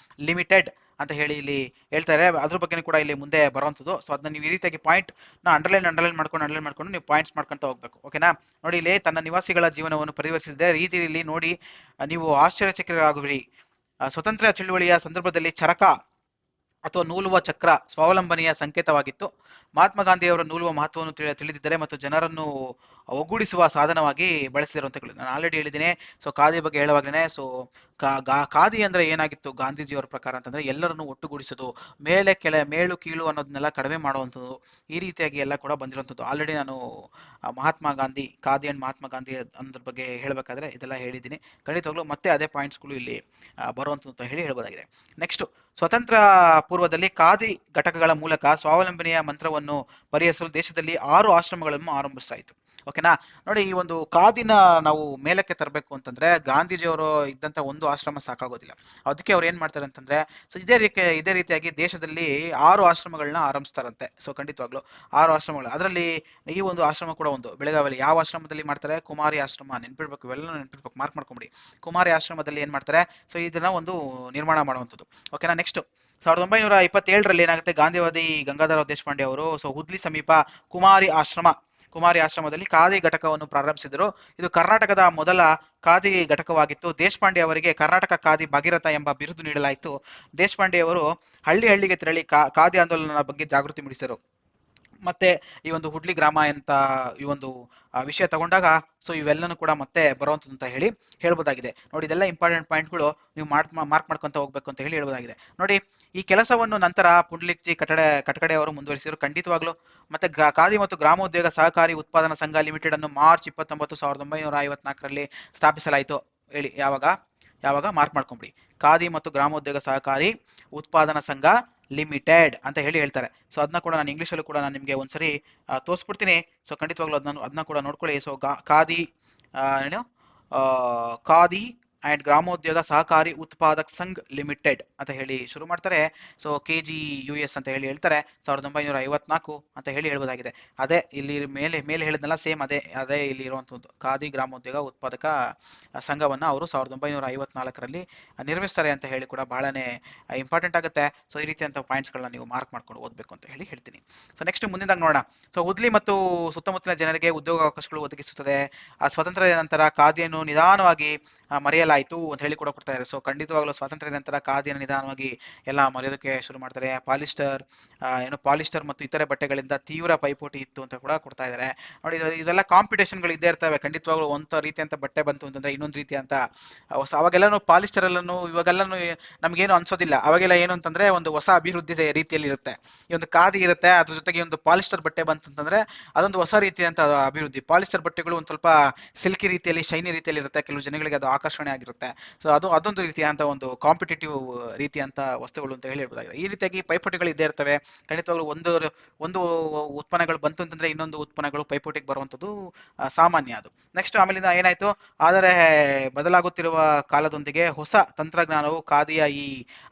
ಲಿಮಿಟೆಡ್ ಅಂತ ಹೇಳಿ ಇಲ್ಲಿ ಹೇಳ್ತಾರೆ. ಅದ್ರ ಬಗ್ಗೆ ಕೂಡ ಇಲ್ಲಿ ಮುಂದೆ ಬರುವಂಥದ್ದು. ಸೊ ಅದನ್ನ ನೀವು ಈ ರೀತಿಯಾಗಿ ಪಾಯಿಂಟ್ ಅಂಡರ್ಲೈನ್ ಮಾಡ್ಕೊಂಡು ನೀವು ಪಾಯಿಂಟ್ಸ್ ಮಾಡ್ಕೊಂತ ಹೋಗ್ಬೇಕು. ಓಕೆನಾ. ನೋಡಿ ಇಲ್ಲಿ ತನ್ನ ನಿವಾಸಿಗಳ ಜೀವನವನ್ನು ಪರಿವರ್ತಿಸಿದ ರೀತಿಯಲ್ಲಿ ನೋಡಿ ನೀವು ಆಶ್ಚರ್ಯಚಕಿತರಾಗುವಿರಿ. ಸ್ವತಂತ್ರ ಚಳುವಳಿಯ ಸಂದರ್ಭದಲ್ಲಿ ಚರಕ ಅಥವಾ ನೂಲುವ ಚಕ್ರ ಸ್ವಾವಲಂಬನೆಯ ಸಂಕೇತವಾಗಿತ್ತು. ಮಹಾತ್ಮ ಗಾಂಧಿಯವರ ನೂಲುವ ಮಹತ್ವವನ್ನು ತಿಳಿದಿದ್ದಾರೆ ಮತ್ತು ಜನರನ್ನು ಒಗ್ಗೂಡಿಸುವ ಸಾಧನವಾಗಿ ಬಳಸಿದರು ಅಂತ ನಾನು ಆಲ್ರೆಡಿ ಹೇಳಿದ್ದೀನಿ. ಸೊ ಖಾದಿ ಬಗ್ಗೆ ಹೇಳುವಾಗಲೇ ಸೊ ಖಾದಿ ಅಂದ್ರೆ ಏನಾಗಿತ್ತು ಗಾಂಧೀಜಿಯವರ ಪ್ರಕಾರ ಅಂತಂದ್ರೆ ಎಲ್ಲರನ್ನು ಒಟ್ಟುಗೂಡಿಸೋದು, ಮೇಲು ಕೀಳು ಅನ್ನೋದನ್ನೆಲ್ಲ ಕಡಿಮೆ ಮಾಡುವಂಥದ್ದು, ಈ ರೀತಿಯಾಗಿ ಎಲ್ಲ ಕೂಡ ಬಂದಿರುವಂಥದ್ದು. ಆಲ್ರೆಡಿ ನಾನು ಮಹಾತ್ಮ ಗಾಂಧಿ, ಖಾದಿ ಅಂಡ್ ಮಹಾತ್ಮ ಗಾಂಧಿ ಅನ್ನೋದ್ರ ಬಗ್ಗೆ ಹೇಳಬೇಕಾದ್ರೆ ಇದೆಲ್ಲ ಹೇಳಿದ್ದೀನಿ. ಖಂಡಿತವಾಗ್ಲೂ ಮತ್ತೆ ಅದೇ ಪಾಯಿಂಟ್ಸ್ಗಳು ಇಲ್ಲಿ ಬರುವಂಥದ್ದು ಅಂತ ಹೇಳಿ ಹೇಳ್ಬೋದಾಗಿದೆ. ನೆಕ್ಸ್ಟ್, ಸ್ವತಂತ್ರ ಪೂರ್ವದಲ್ಲಿ ಖಾದಿ ಘಟಕಗಳ ಮೂಲಕ ಸ್ವಾವಲಂಬನೆಯ ಮಂತ್ರವನ್ನು ಪರಿಹರಿಸಲು ದೇಶದಲ್ಲಿ 6 ಆಶ್ರಮಗಳನ್ನು ಆರಂಭಿಸಲಾಯಿತು. ಓಕೆನಾ. ನೋಡಿ ಈ ಒಂದು ಖಾದಿನ ನಾವು ಮೇಲಕ್ಕೆ ತರಬೇಕು ಅಂತಂದ್ರೆ ಗಾಂಧೀಜಿಯವರು ಇದ್ದಂತ ಒಂದು ಆಶ್ರಮ ಸಾಕಾಗೋದಿಲ್ಲ. ಅದಕ್ಕೆ ಅವ್ರು ಏನ್ ಮಾಡ್ತಾರೆ ಅಂತಂದ್ರೆ ಸೊ ಇದೇ ರೀತಿಯಾಗಿ ದೇಶದಲ್ಲಿ 6 ಆಶ್ರಮಗಳನ್ನ ಆರಂಭಿಸ್ತಾರಂತೆ. ಸೊ ಖಂಡಿತವಾಗ್ಲು 6 ಆಶ್ರಮಗಳು. ಅದರಲ್ಲಿ ಈ ಒಂದು ಆಶ್ರಮ ಕೂಡ ಒಂದು ಬೆಳಗಾವಿಯಲ್ಲಿ. ಯಾವ ಆಶ್ರಮದಲ್ಲಿ ಮಾಡ್ತಾರೆ? ಕುಮಾರಿ ಆಶ್ರಮ. ನೆನ್ಪಿಡ್ಬೇಕು, ಇವೆಲ್ಲ ನೆನ್ಪಿಡ್ಬೇಕು, ಮಾರ್ಕ್ ಮಾಡ್ಕೊಂಬಿಡಿ. ಕುಮಾರಿ ಆಶ್ರಮದಲ್ಲಿ ಏನ್ ಮಾಡ್ತಾರೆ? ಸೊ ಇದನ್ನ ಒಂದು ನಿರ್ಮಾಣ ಮಾಡುವಂಥದ್ದು. ಓಕೆನಾ. ನೆಕ್ಸ್ಟ್ 1927ರಲ್ಲಿ ಏನಾಗುತ್ತೆ, ಗಾಂಧಿವಾದಿ ಗಂಗಾಧರ ದೇಶಪಾಂಡೆ ಅವರು ಸೊ ಹುದ್ಲಿ ಸಮೀಪ ಕುಮಾರಿ ಆಶ್ರಮದಲ್ಲಿ ಖಾದಿ ಘಟಕವನ್ನು ಪ್ರಾರಂಭಿಸಿದರು. ಇದು ಕರ್ನಾಟಕದ ಮೊದಲ ಖಾದಿ ಘಟಕವಾಗಿತ್ತು. ದೇಶಪಾಂಡೆ ಅವರಿಗೆ ಕರ್ನಾಟಕ ಖಾದಿ ಭಗೀರಥ ಎಂಬ ಬಿರುದು ನೀಡಲಾಯಿತು. ದೇಶಪಾಂಡೆ ಅವರು ಹಳ್ಳಿಗೆ ತೆರಳಿ ಖಾದಿ ಆಂದೋಲನದ ಬಗ್ಗೆ ಜಾಗೃತಿ ಮೂಡಿಸಿದರು. ಮತ್ತೆ ಈ ಒಂದು ಹುಡ್ಲಿ ಗ್ರಾಮ ಅಂತ ಈ ಒಂದು ವಿಷಯ ತಗೊಂಡಾಗ ಸೊ ಇವೆಲ್ಲನೂ ಕೂಡ ಮತ್ತೆ ಬರುವಂಥದ್ದು ಅಂತ ಹೇಳಿ ಹೇಳ್ಬೋದಾಗಿದೆ. ನೋಡಿ ಇದೆಲ್ಲ ಇಂಪಾರ್ಟೆಂಟ್ ಪಾಯಿಂಟ್ಗಳು ನೀವು ಮಾರ್ಕ್ ಮಾಡ್ಕೊಂತ ಹೋಗ್ಬೇಕು ಅಂತ ಹೇಳಿ ಹೇಳ್ಬೋದಾಗಿದೆ. ನೋಡಿ ಈ ಕೆಲಸವನ್ನು ನಂತರ ಪುಂಡ್ಲಿಕ್ಜಿ ಕಟಕಡೆ ಅವರು ಮುಂದುವರಿಸಿದರು ಖಂಡಿತವಾಗ್ಲು. ಮತ್ತೆ ಖಾದಿ ಮತ್ತು ಗ್ರಾಮೋದ್ಯೋಗ ಸಹಕಾರಿ ಉತ್ಪಾದನಾ ಸಂಘ ಲಿಮಿಟೆಡ್ ಅನ್ನು ಮಾರ್ಚ್ 29, 1954ರಲ್ಲಿ ಸ್ಥಾಪಿಸಲಾಯಿತು. ಹೇಳಿ ಯಾವಾಗ ಮಾರ್ಕ್ ಮಾಡ್ಕೊಂಬಿಡಿ. ಖಾದಿ ಮತ್ತು ಗ್ರಾಮೋದ್ಯೋಗ ಸಹಕಾರಿ ಉತ್ಪಾದನಾ ಸಂಘ ಲಿಮಿಟೆಡ್ ಅಂತ ಹೇಳಿ ಹೇಳ್ತಾರೆ. ಸೊ ಅದನ್ನ ಕೂಡ ನಾನು ಇಂಗ್ಲೀಷಲ್ಲೂ ಕೂಡ ನಾನು ನಿಮಗೆ ಒಂದ್ಸರಿ ತೋರಿಸ್ಬಿಡ್ತೀನಿ. ಸೊ ಖಂಡಿತವಾಗ್ಲೂ ಅದನ್ನ ಕೂಡ ನೋಡ್ಕೊಳ್ಳಿ. ಸೊ ಖಾದಿ ಅಂಡ್ ಗ್ರಾಮೋದ್ಯೋಗ ಸಹಕಾರಿ ಉತ್ಪಾದಕ್ ಸಂಘ್ ಲಿಮಿಟೆಡ್ ಅಂತ ಹೇಳಿ ಶುರು ಮಾಡ್ತಾರೆ. ಸೊ KGUS ಅಂತ ಹೇಳಿ ಹೇಳ್ತಾರೆ 1954 ಅಂತ ಹೇಳಿ ಹೇಳ್ಬೋದಾಗಿದೆ. ಅದೇ ಇಲ್ಲಿ ಮೇಲೆ ಹೇಳಿದ್ನಲ್ಲ ಸೇಮ್ ಅದೇ ಇಲ್ಲಿ ಇರುವಂತದ್ದು ಖಾದಿ ಗ್ರಾಮೋದ್ಯೋಗ ಉತ್ಪಾದಕ ಸಂಘವನ್ನ ಅವರು 1954ರಲ್ಲಿ ನಿರ್ಮಿಸ್ತಾರೆ ಅಂತ ಹೇಳಿ ಕೂಡ ಬಹಳನೇ ಇಂಪಾರ್ಟೆಂಟ್ ಆಗುತ್ತೆ. ಸೊ ಈ ರೀತಿಯಂತ ಪಾಯಿಂಟ್ಸ್ಗಳನ್ನ ನೀವು ಮಾರ್ಕ್ ಮಾಡ್ಕೊಂಡು ಓದಬೇಕು ಅಂತ ಹೇಳಿ ಹೇಳ್ತೀನಿ. ಸೊ ನೆಕ್ಸ್ಟ್ ಮುಂದಿನದಾಗ ನೋಡೋಣ. ಸೊ ಹುದ್ಲಿ ಮತ್ತು ಸುತ್ತಮುತ್ತಲಿನ ಜನರಿಗೆ ಉದ್ಯೋಗಾವಕಾಶಗಳು ಒದಗಿಸುತ್ತದೆ. ಸ್ವಾತಂತ್ರ್ಯದ ನಂತರ ಖಾದಿಯನ್ನು ನಿಧಾನವಾಗಿ ಮರೆಯಲಾಯಿತು ಅಂತ ಹೇಳಿ ಕೂಡ ಕೊಡ್ತಾ ಇದ್ದಾರೆ. ಸೊ ಖಂಡಿತವಾಗ್ಲೂ ಸ್ವಾತಂತ್ರ್ಯದ ನಂತರ ಖಾದಿಯನ್ನು ನಿಧಾನವಾಗಿ ಎಲ್ಲ ಮರೆಯೋದಕ್ಕೆ ಶುರು ಮಾಡ್ತಾರೆ. ಪಾಲಿಸ್ಟರ್ ಮತ್ತು ಇತರೆ ಬಟ್ಟೆಗಳಿಂದ ತೀವ್ರ ಪೈಪೋಟಿ ಇತ್ತು ಅಂತ ಕೂಡ ಕೊಡ್ತಾ ಇದ್ದಾರೆ. ನೋಡಿ ಇದೆಲ್ಲ ಕಾಂಪಿಟೇಷನ್ಗಳು ಇದ್ದೇ ಇರ್ತವೆ. ಖಂಡಿತವಾಗ್ಲೂ ಒಂದು ರೀತಿಯಂತ ಬಟ್ಟೆ ಬಂತು ಅಂತಂದ್ರೆ ಇನ್ನೊಂದು ರೀತಿ ಅಂತ ಅವಾಗೆಲ್ಲನೂ ಪಾಲಿಸ್ಟರ್ ಎಲ್ಲನೂ ಇವಾಗೆಲ್ಲನೂ ನಮ್ಗೇನು ಅನ್ಸೋದಿಲ್ಲ. ಅವಾಗೆಲ್ಲ ಏನು ಅಂತಂದ್ರೆ ಒಂದು ಹೊಸ ಅಭಿವೃದ್ಧಿ ರೀತಿಯಲ್ಲಿ ಇರುತ್ತೆ. ಈ ಒಂದು ಖಾದಿ ಇರುತ್ತೆ, ಅದ್ರ ಜೊತೆಗೆ ಒಂದು ಪಾಲಿಸ್ಟರ್ ಬಟ್ಟೆ ಬಂತಂತಂದ್ರೆ ಅದೊಂದು ಹೊಸ ರೀತಿಯಂತ ಅಭಿವೃದ್ಧಿ. ಪಾಲಿಸ್ಟರ್ ಬಟ್ಟೆಗಳು ಒಂದು ಸ್ವಲ್ಪ ಸಿಲ್ಕಿ ರೀತಿಯಲ್ಲಿ ಶೈನಿ ರೀತಿಯಲ್ಲಿ ಇರುತ್ತೆ, ಕೆಲವು ಜನಗಳಿಗೆ ಅದು ಆಕರ್ಷಣೆ ಆಗಿರುತ್ತೆ. ಸೊ ಅದೊಂದು ರೀತಿಯಂತ ಒಂದು ಕಾಂಪಿಟೇಟಿವ್ ರೀತಿಯಂತ ವಸ್ತುಗಳು ಅಂತ ಹೇಳಿ ಹೇಳ್ಬೋದಾಗಿದೆ. ಈ ರೀತಿಯಾಗಿ ಪೈಪೋಟಿಗಳು ಇದ್ದೇ ಇರ್ತವೆ. ಖಂಡಿತವಾಗ್ಲೂ ಒಂದು ಉತ್ಪನ್ನಗಳು ಬಂತು ಅಂತಂದ್ರೆ ಇನ್ನೊಂದು ಉತ್ಪನ್ನಗಳು ಪೈಪೋಟಿಗೆ ಬರುವಂಥದ್ದು ಸಾಮಾನ್ಯ ಅದು. ನೆಕ್ಸ್ಟ್ ಆಮೇಲಿಂದ ಏನಾಯ್ತು, ಆದರೆ ಬದಲಾಗುತ್ತಿರುವ ಕಾಲದೊಂದಿಗೆ ಹೊಸ ತಂತ್ರಜ್ಞಾನವು ಖಾದಿಯ ಈ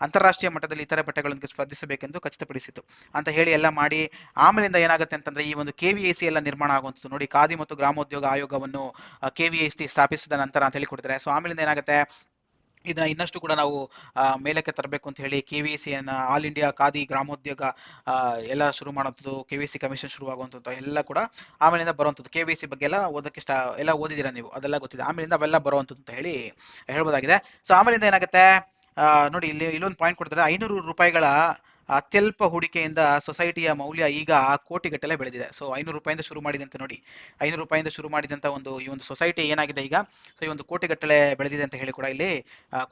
ಅಂತಾರಾಷ್ಟ್ರೀಯ ಮಟ್ಟದಲ್ಲಿ ಇತರೆ ಬಟ್ಟೆಗಳೊಂದಿಗೆ ಸ್ಪರ್ಧಿಸಬೇಕೆಂದು ಖಚಿತಪಡಿಸಿತು ಅಂತ ಹೇಳಿ ಎಲ್ಲ ಮಾಡಿ ಆಮೇಲಿಂದ ಏನಾಗುತ್ತೆ ಅಂತಂದ್ರೆ ಈ ಒಂದು KVIC ಎಲ್ಲ ನಿರ್ಮಾಣ ಆಗುವಂಥದ್ದು. ನೋಡಿ ಖಾದಿ ಮತ್ತು ಗ್ರಾಮೋದ್ಯೋಗ ಆಯೋಗವನ್ನು KVIC ಸ್ಥಾಪಿಸಿದ ನಂತರ ಅಂತ ಹೇಳಿ ಕೊಡ್ತಾರೆ. ಸೊ ಆಮೇಲಿಂದ ಏನಾಗುತ್ತೆ, ಇದನ್ನ ಇನ್ನಷ್ಟು ಕೂಡ ನಾವು ಮೇಲಕ್ಕೆ ತರಬೇಕು ಅಂತ ಹೇಳಿ KVIC ಆಲ್ ಇಂಡಿಯಾ ಖಾದಿ ಗ್ರಾಮೋದ್ಯೋಗ ಎಲ್ಲ ಶುರು ಮಾಡುವಂಥದ್ದು, KVIC ಕಮಿಷನ್ ಶುರುವಾಗುವಂಥದ್ದು ಎಲ್ಲ ಕೂಡ ಆಮೇಲಿಂದ ಬರುವಂಥದ್ದು. KVIC ಬಗ್ಗೆ ಎಲ್ಲ ಓದಕ್ಕೆ ಎಲ್ಲ ಓದಿದ್ದೀರಾ ನೀವು, ಅದೆಲ್ಲ ಗೊತ್ತಿದೆ. ಆಮೇಲಿಂದ ಅವೆಲ್ಲ ಬರುವಂಥದ್ದು ಅಂತ ಹೇಳಿ ಹೇಳ್ಬೋದಾಗಿದೆ. ಸೊ ಆಮೇಲಿಂದ ಏನಾಗುತ್ತೆ, ನೋಡಿ ಇಲ್ಲೊಂದು ಪಾಯಿಂಟ್ ಕೊಡ್ತಾರೆ. 500 ರೂಪಾಯಿಗಳ ಅತ್ಯಲ್ಪ ಹೂಡಿಕೆಯಿಂದ ಸೊಸೈಟಿಯ ಮೌಲ್ಯ ಈಗ ಕೋಟಿಗಟ್ಟಲೆ ಬೆಳೆದಿದೆ. ಸೊ 500 ರೂಪಾಯಿಂದ ಶುರು ಮಾಡಿದಂತೆ ನೋಡಿ, 500 ರೂಪಾಯಿಂದ ಶುರು ಮಾಡಿದಂಥ ಈ ಒಂದು ಸೊಸೈಟಿ ಏನಾಗಿದೆ ಈಗ, ಸೊ ಈ ಒಂದು ಕೋಟಿಗಟ್ಟಲೆ ಬೆಳೆದಿದೆ ಅಂತ ಹೇಳಿ ಕೂಡ ಇಲ್ಲಿ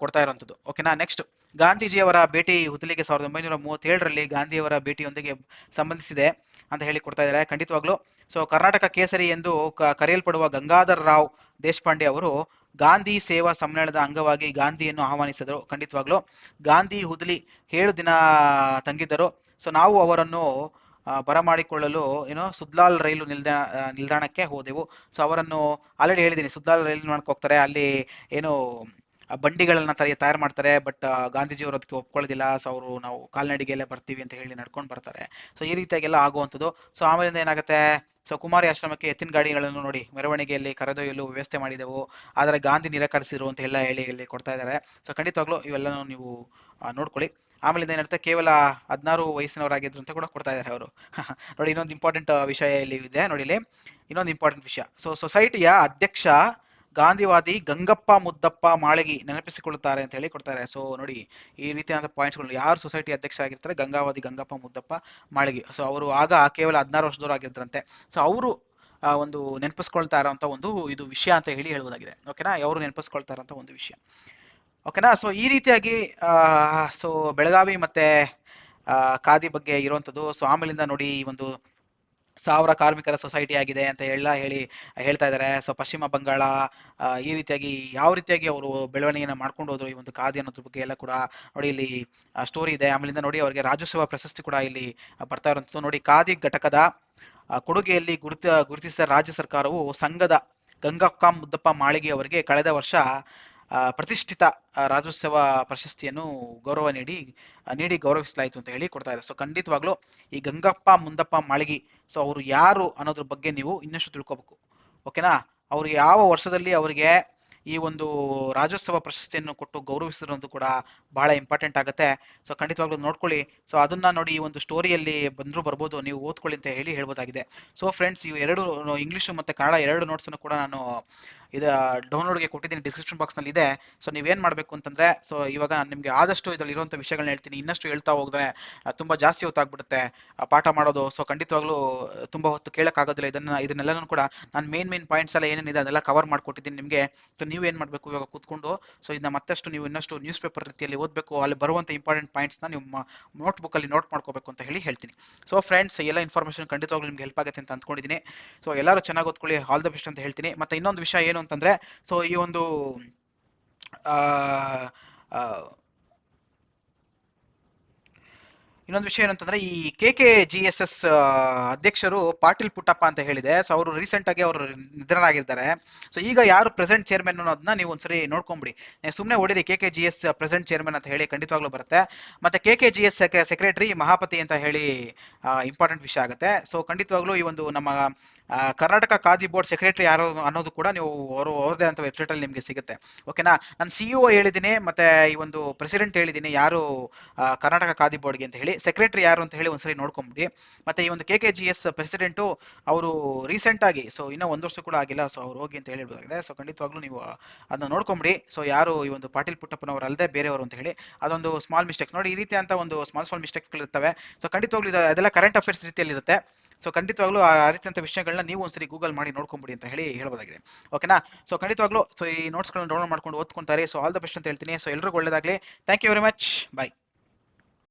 ಕೊಡ್ತಾ ಇರುವಂಥದ್ದು. ಓಕೆನಾ. ನೆಕ್ಸ್ಟ್ ಗಾಂಧೀಜಿಯವರ ಭೇಟಿ ಹುದಲಿಗೆ 1937ರಲ್ಲಿ ಗಾಂಧಿಯವರ ಭೇಟಿಯೊಂದಿಗೆ ಸಂಬಂಧಿಸಿದೆ ಅಂತ ಹೇಳಿ ಕೊಡ್ತಾ ಇದ್ದಾರೆ. ಖಂಡಿತವಾಗ್ಲೂ ಸೊ ಕರ್ನಾಟಕ ಕೇಸರಿ ಎಂದು ಕರೆಯಲ್ಪಡುವ ಗಂಗಾಧರ್ ರಾವ್ ದೇಶಪಾಂಡೆ ಅವರು ಗಾಂಧಿ ಸೇವಾ ಸಮ್ಮೇಳನದ ಅಂಗವಾಗಿ ಗಾಂಧಿಯನ್ನು ಆಹ್ವಾನಿಸಿದರು. ಖಂಡಿತವಾಗ್ಲೂ ಗಾಂಧಿ ಹುದಲಿ 7 ದಿನ ತಂಗಿದ್ದರು. ಸೊ ನಾವು ಅವರನ್ನು ಬರಮಾಡಿಕೊಳ್ಳಲು ಸುದ್ಲಾಲ್ ರೈಲು ನಿಲ್ದಾಣಕ್ಕೆ ಹೋದೆವು. ಸೊ ಅವರನ್ನು ಆಲ್ರೆಡಿ ಹೇಳಿದ್ದೀನಿ, ಸುದ್ಲಾಲ್ ರೈಲು ನಿಲ್ದಾಣಕ್ಕೆ ಹೋಗ್ತಾರೆ. ಅಲ್ಲಿ ಬಂಡಿಗಳನ್ನ ತಯಾರು ಮಾಡ್ತಾರೆ. ಬಟ್ ಗಾಂಧೀಜಿಯವರು ಅದಕ್ಕೆ ಒಪ್ಕೊಳ್ಳೋದಿಲ್ಲ. ಸೊ ನಾವು ಕಾಲ್ನಡಿಗೆಯಲ್ಲೇ ಬರ್ತೀವಿ ಅಂತ ಹೇಳಿ ನಡ್ಕೊಂಡು ಬರ್ತಾರೆ. ಸೊ ಈ ರೀತಿಯಾಗೆಲ್ಲ ಆಗುವಂಥದ್ದು. ಸೊ ಆಮೇಲಿಂದ ಏನಾಗುತ್ತೆ, ಸೊ ಕುಮಾರಿ ಆಶ್ರಮಕ್ಕೆ ಎತ್ತಿನ ಗಾಡಿಗಳನ್ನು ನೋಡಿ ಮೆರವಣಿಗೆಯಲ್ಲಿ ಕರೆದೊಯ್ಯಲು ವ್ಯವಸ್ಥೆ ಮಾಡಿದೆವು, ಆದರೆ ಗಾಂಧಿ ನಿರಾಕರಿಸಿರು ಅಂತ ಹೇಳಿ ಕೊಡ್ತಾ ಇದ್ದಾರೆ. ಸೊ ಖಂಡಿತವಾಗ್ಲೂ ಇವೆಲ್ಲನೂ ನೀವು ನೋಡ್ಕೊಳ್ಳಿ. ಆಮೇಲಿಂದ ಏನಿರುತ್ತೆ, ಕೇವಲ 16 ವಯಸ್ಸಿನವರಾಗಿದ್ರು ಅಂತ ಕೂಡ ಕೊಡ್ತಾ ಇದ್ದಾರೆ ಅವರು. ನೋಡಿ ಇನ್ನೊಂದು ಇಂಪಾರ್ಟೆಂಟ್ ವಿಷಯ ಇಲ್ಲಿ ಇದೆ. ನೋಡಿ ಇಲ್ಲಿ ಇನ್ನೊಂದು ಇಂಪಾರ್ಟೆಂಟ್ ವಿಷಯ. ಸೊ ಸೊಸೈಟಿಯ ಅಧ್ಯಕ್ಷ ಗಾಂಧಿವಾದಿ ಗಂಗಪ್ಪ ಮುದ್ದಪ್ಪ ಮಾಳಗಿ ನೆನಪಿಸಿಕೊಳ್ಳುತ್ತಾರೆ ಅಂತ ಹೇಳಿ ಕೊಡ್ತಾರೆ. ಸೊ ನೋಡಿ ಈ ರೀತಿಯಾದ ಪಾಯಿಂಟ್ಸ್ಗಳು, ಯಾರು ಸೊಸೈಟಿ ಅಧ್ಯಕ್ಷ ಆಗಿರ್ತಾರೆ, ಗಂಗಾವಾದಿ ಗಂಗಪ್ಪ ಮುದ್ದಪ್ಪ ಮಾಳಗಿ. ಸೊ ಅವರು ಆಗ ಕೇವಲ 16 ವರ್ಷದವರು ಆಗಿದ್ರಂತೆ. ಸೊ ಅವರು ಒಂದು ನೆನಪಿಸ್ಕೊಳ್ತಾ ಇರೋಂಥ ಇದು ವಿಷಯ ಅಂತ ಹೇಳಿ ಹೇಳ್ಬೋದಾಗಿದೆ. ಓಕೆನಾ, ಅವರು ನೆನಪಿಸ್ಕೊಳ್ತಾ ಇರೋಂಥ ಒಂದು ವಿಷಯ. ಓಕೆನಾ. ಸೊ ಈ ರೀತಿಯಾಗಿ ಸೊ ಬೆಳಗಾವಿ ಮತ್ತೆ ಖಾದಿ ಬಗ್ಗೆ ಇರುವಂಥದ್ದು. ಸೊ ಆಮೇಲಿಂದ ನೋಡಿ ಈ ಒಂದು 1000 ಕಾರ್ಮಿಕರ ಸೊಸೈಟಿ ಆಗಿದೆ ಅಂತ ಹೇಳ್ತಾ ಇದ್ದಾರೆ. ಸೊ ಪಶ್ಚಿಮ ಬಂಗಾಳ ಈ ರೀತಿಯಾಗಿ ಯಾವ ರೀತಿಯಾಗಿ ಅವರು ಬೆಳವಣಿಗೆನ ಮಾಡ್ಕೊಂಡು ಹೋದ್ರು ಈ ಒಂದು ಖಾದಿ ಅನ್ನೋದ್ರ ಬಗ್ಗೆ ಎಲ್ಲ ಕೂಡ ನೋಡಿ ಇಲ್ಲಿ ಸ್ಟೋರಿ ಇದೆ. ಆಮೇಲಿಂದ ನೋಡಿ ಅವರಿಗೆ ರಾಜ್ಯೋತ್ಸವ ಪ್ರಶಸ್ತಿ ಕೂಡ ಇಲ್ಲಿ ಬರ್ತಾ ಇರುವಂಥದ್ದು. ನೋಡಿ ಖಾದಿ ಘಟಕದ ಕೊಡುಗೆಯಲ್ಲಿ ಗುರುತಿಸಿದ ರಾಜ್ಯ ಸರ್ಕಾರವು ಸಂಘದ ಗಂಗಪ್ಪ ಮುದ್ದಪ್ಪ ಮಾಳಿಗೆ ಅವರಿಗೆ ಕಳೆದ ವರ್ಷ ಪ್ರತಿಷ್ಠಿತ ರಾಜ್ಯೋತ್ಸವ ಪ್ರಶಸ್ತಿಯನ್ನು ನೀಡಿ ಗೌರವಿಸಲಾಯಿತು ಅಂತ ಹೇಳಿ ಕೊಡ್ತಾ ಇದೆ. ಸೊ ಖಂಡಿತವಾಗ್ಲೂ ಈ ಗಂಗಪ್ಪ ಮುದ್ದಪ್ಪ ಮಾಳಿಗೆ, ಸೊ ಅವರು ಯಾರು ಅನ್ನೋದ್ರ ಬಗ್ಗೆ ನೀವು ಇನ್ನಷ್ಟು ತಿಳ್ಕೊಬೇಕು. ಓಕೆನಾ, ಅವ್ರು ಯಾವ ವರ್ಷದಲ್ಲಿ ಅವರಿಗೆ ಈ ಒಂದು ರಾಜ್ಯೋತ್ಸವ ಪ್ರಶಸ್ತಿಯನ್ನು ಕೊಟ್ಟು ಗೌರವಿಸಿರೋದು ಕೂಡ ಬಹಳ ಇಂಪಾರ್ಟೆಂಟ್ ಆಗುತ್ತೆ. ಸೊ ಖಂಡಿತವಾಗ್ಲೂ ನೋಡ್ಕೊಳ್ಳಿ. ಸೊ ಅದನ್ನ ನೋಡಿ ಈ ಒಂದು ಸ್ಟೋರಿಯಲ್ಲಿ ಬರ್ಬೋದು, ನೀವು ಓದ್ಕೊಳ್ಳಿ ಅಂತ ಹೇಳಿ ಹೇಳ್ಬೋದಾಗಿದೆ. ಸೊ ಫ್ರೆಂಡ್ಸ್, ಇವು ಎರಡು ಇಂಗ್ಲಿಷ್ ಮತ್ತೆ ಕನ್ನಡ 2 ನೋಟ್ಸನ್ನು ಕೂಡ ನಾನು ಡೌನ್ಲೋಡ್ಗೆ ಕೊಟ್ಟಿದ್ದೀನಿ, ಡಿಸ್ಕ್ರಿಪ್ಷನ್ ಬಾಕ್ಸ್ನಲ್ಲಿ ಇದೆ. ಸೊ ನೀವೇನು ಮಾಡಬೇಕು ಅಂತಂದ್ರೆ, ಸೊ ಇವಾಗ ನಾನು ನಿಮಗೆ ಆದಷ್ಟು ಇದರಲ್ಲಿ ಇರುವಂಥ ವಿಷಯಗಳನ್ನ ಹೇಳ್ತೀನಿ. ಇನ್ನಷ್ಟು ಹೇಳ್ತಾ ಹೋದ್ರೆ ತುಂಬ ಜಾಸ್ತಿ ಹೊತ್ತಾಗ್ಬಿಡುತ್ತೆ ಪಾಠ ಮಾಡೋದು. ಸೊ ಖಂಡಿತವಾಗ್ಲೂ ತುಂಬ ಹೊತ್ತು ಕೇಳೋಕ್ಕಾಗೋದಿಲ್ಲ. ಇದನ್ನೆಲ್ಲನೂ ಕೂಡ ನಾನು ಮೇನ್ ಪಾಯಿಂಟ್ಸ್ ಎಲ್ಲ ಏನೇನಿದೆ ಅದೆಲ್ಲ ಕವರ್ ಮಾಡಿಕೊಟ್ಟಿದ್ದೀನಿ ನಿಮಗೆ. ಸೊ ನೀವು ಏನು ಮಾಡಬೇಕು, ಇವಾಗ ಕೂತ್ಕೊಂಡು ಸೊ ಇದನ್ನ ಮತ್ತಷ್ಟು ನೀವು ಇನ್ನಷ್ಟು ನ್ಯೂಸ್ ಪೇಪರ್ ರೀತಿಯಲ್ಲಿ ಓದಬೇಕು. ಅಲ್ಲಿ ಬರುವಂಥ ಇಂಪಾರ್ಟೆಂಟ್ ಪಾಯಿಂಟ್ಸ್ನ ನಿಮ್ಮ ನೋಟ್ಬುಕ್ಕಲ್ಲಿ ನೋಟ್ ಮಾಡ್ಕೋಬೇಕು ಅಂತ ಹೇಳ್ತೀನಿ. ಸೊ ಫ್ರೆಂಡ್ಸ್, ಎಲ್ಲ ಇನ್ಫಾರ್ಮೇಷನ್ ಖಂಡಿತವಾಗ್ಲೂ ನಿಮ್ಗೆ ಹೆಲ್ಪ್ ಆಗುತ್ತೆ ಅಂತ ಅಂದ್ಕೊಂಡಿದ್ದೀನಿ. ಸೊ ಎಲ್ಲರೂ ಚೆನ್ನಾಗಿ ಓದ್ಕೊಳ್ಳಿ, ಆಲ್ ದ ಬೆಸ್ಟ್ ಅಂತ ಹೇಳ್ತೀನಿ. ಮತ್ತೆ ಇನ್ನೊಂದು ವಿಷಯ ಏನು ಅಂತಂದ್ರೆ, ಸೊ ಈ ಒಂದು ಇನ್ನೊಂದು ವಿಷಯ ಏನಂತಂದ್ರೆ ಈ KKGSS ಅಧ್ಯಕ್ಷರು ಪಾಟೀಲ್ ಪುಟ್ಟಪ್ಪ ಅಂತ ಹೇಳಿದೆ. ಸೊ ಅವರು ರೀಸೆಂಟ್ ಆಗಿ ಅವರು ನಿಧನರಾಗಿದ್ದಾರೆ. ಸೊ ಈಗ ಯಾರು ಪ್ರೆಸೆಂಟ್ ಚೇರ್ಮನ್ ಅನ್ನೋದನ್ನ ನೀವು ಒಂದ್ಸರಿ ನೋಡ್ಕೊಂಬಿಡಿ. ಸುಮ್ಮನೆ ಹೊಡಿರಿ KKGS ಪ್ರೆಸೆಂಟ್ ಚೇರ್ಮನ್ ಅಂತ ಹೇಳಿ ಖಂಡಿತವಾಗ್ಲೂ ಬರುತ್ತೆ. ಮತ್ತೆ KKGS ಸೆಕ್ರೆಟರಿ ಮಹಾಪತಿ ಅಂತ ಹೇಳಿ ಇಂಪಾರ್ಟೆಂಟ್ ವಿಷಯ ಆಗುತ್ತೆ. ಸೊ ಖಂಡಿತವಾಗ್ಲೂ ಈ ಒಂದು ನಮ್ಮ ಕರ್ನಾಟಕ ಖಾದಿ ಬೋರ್ಡ್ ಸೆಕ್ರೆಟರಿ ಯಾರು ಅನ್ನೋದು ಕೂಡ ನೀವು ಅವ್ರದೇ ಅಂತ ವೆಬ್ಸೈಟ್ ಅಲ್ಲಿ ನಿಮಗೆ ಸಿಗುತ್ತೆ. ಓಕೆನಾ. ನಾನು CEO ಹೇಳಿದ್ದೀನಿ, ಮತ್ತೆ ಈ ಒಂದು ಪ್ರೆಸಿಡೆಂಟ್ ಹೇಳಿದ್ದೀನಿ ಯಾರು ಕರ್ನಾಟಕ ಖಾದಿ ಬೋರ್ಡ್ಗೆ ಅಂತ ಹೇಳಿ. ಸೆಕ್ರೆಟರಿ ಯಾರು ಅಂತ ಹೇಳಿ ಒಂದ್ಸರಿ ನೋಡ್ಕೊಂಬಿಡಿ. ಮತ್ತೆ ಈ ಒಂದು KKGS ಪ್ರೆಸಿಡೆಂಟು ಅವರು ರೀಸೆಂಟ್ ಆಗಿ, ಸೊ ಇನ್ನೂ 1 ವರ್ಷ ಕೂಡ ಆಗಿಲ್ಲ, ಸೊ ಅವ್ರು ಹೋಗಿ ಅಂತ ಹೇಳಿರ್ಬೋದಾಗಿದೆ. ಸೊ ಖಂಡಿತವಾಗ್ಲೂ ನೀವು ಅದನ್ನ ನೋಡ್ಕೊಂಬಿಡಿ. ಸೊ ಯಾರು ಈ ಒಂದು ಪಾಟೀಲ್ ಪುಟ್ಟಪ್ಪನವರು ಅಲ್ಲದೆ ಬೇರೆಯವರು ಅಂತ ಹೇಳಿ. ಅದೊಂದು ಸ್ಮಾಲ್ ಮಿಸ್ಟೇಕ್ಸ್ ನೋಡಿ, ಈ ರೀತಿ ಅಂತ ಒಂದು ಸ್ಮಾಲ್ ಮಿಸ್ಟೇಕ್ಸ್ಗಳು ಇರ್ತವೆ. ಸೊ ಖಂಡಿತವಾಗ್ಲೂ ಅದೆಲ್ಲ ಕರೆಂಟ್ ಅಫೇರ್ಸ್ ರೀತಿಯಲ್ಲಿ ಇರುತ್ತೆ. ಸೊ ಖಂಡಿತವಾಗ್ಲೂ ಆ ರೀತಿಯಂತ ವಿಷಯಗಳನ್ನ ನೀವು ಒಂದ್ಸರಿ ಗೂಗಲ್ ಮಾಡಿ ನೋಡ್ಕೊಂಬಿಡಿ ಅಂತ ಹೇಳಿ ಹೇಳ್ಬೋದಾಗಿದೆ. ಓಕೆನಾ. ಸೊ ಖಂಡಿತವಾಗ್ಲೂ ಸೊ ಈ ನೋಟ್ಸ್ಗಳನ್ನ ಡೌನ್ಲೋಡ್ ಮಾಡ್ಕೊಂಡು ಓದ್ಕೊಂತಾರೆ. ಸೊ ಆಲ್ ದ ಬೆಸ್ಟ್ ಅಂತ ಹೇಳ್ತೀನಿ. ಸೊ ಎಲ್ರಿಗೂ ಒಳ್ಳೇದಾಗಲಿ. Thank you very much. Bye.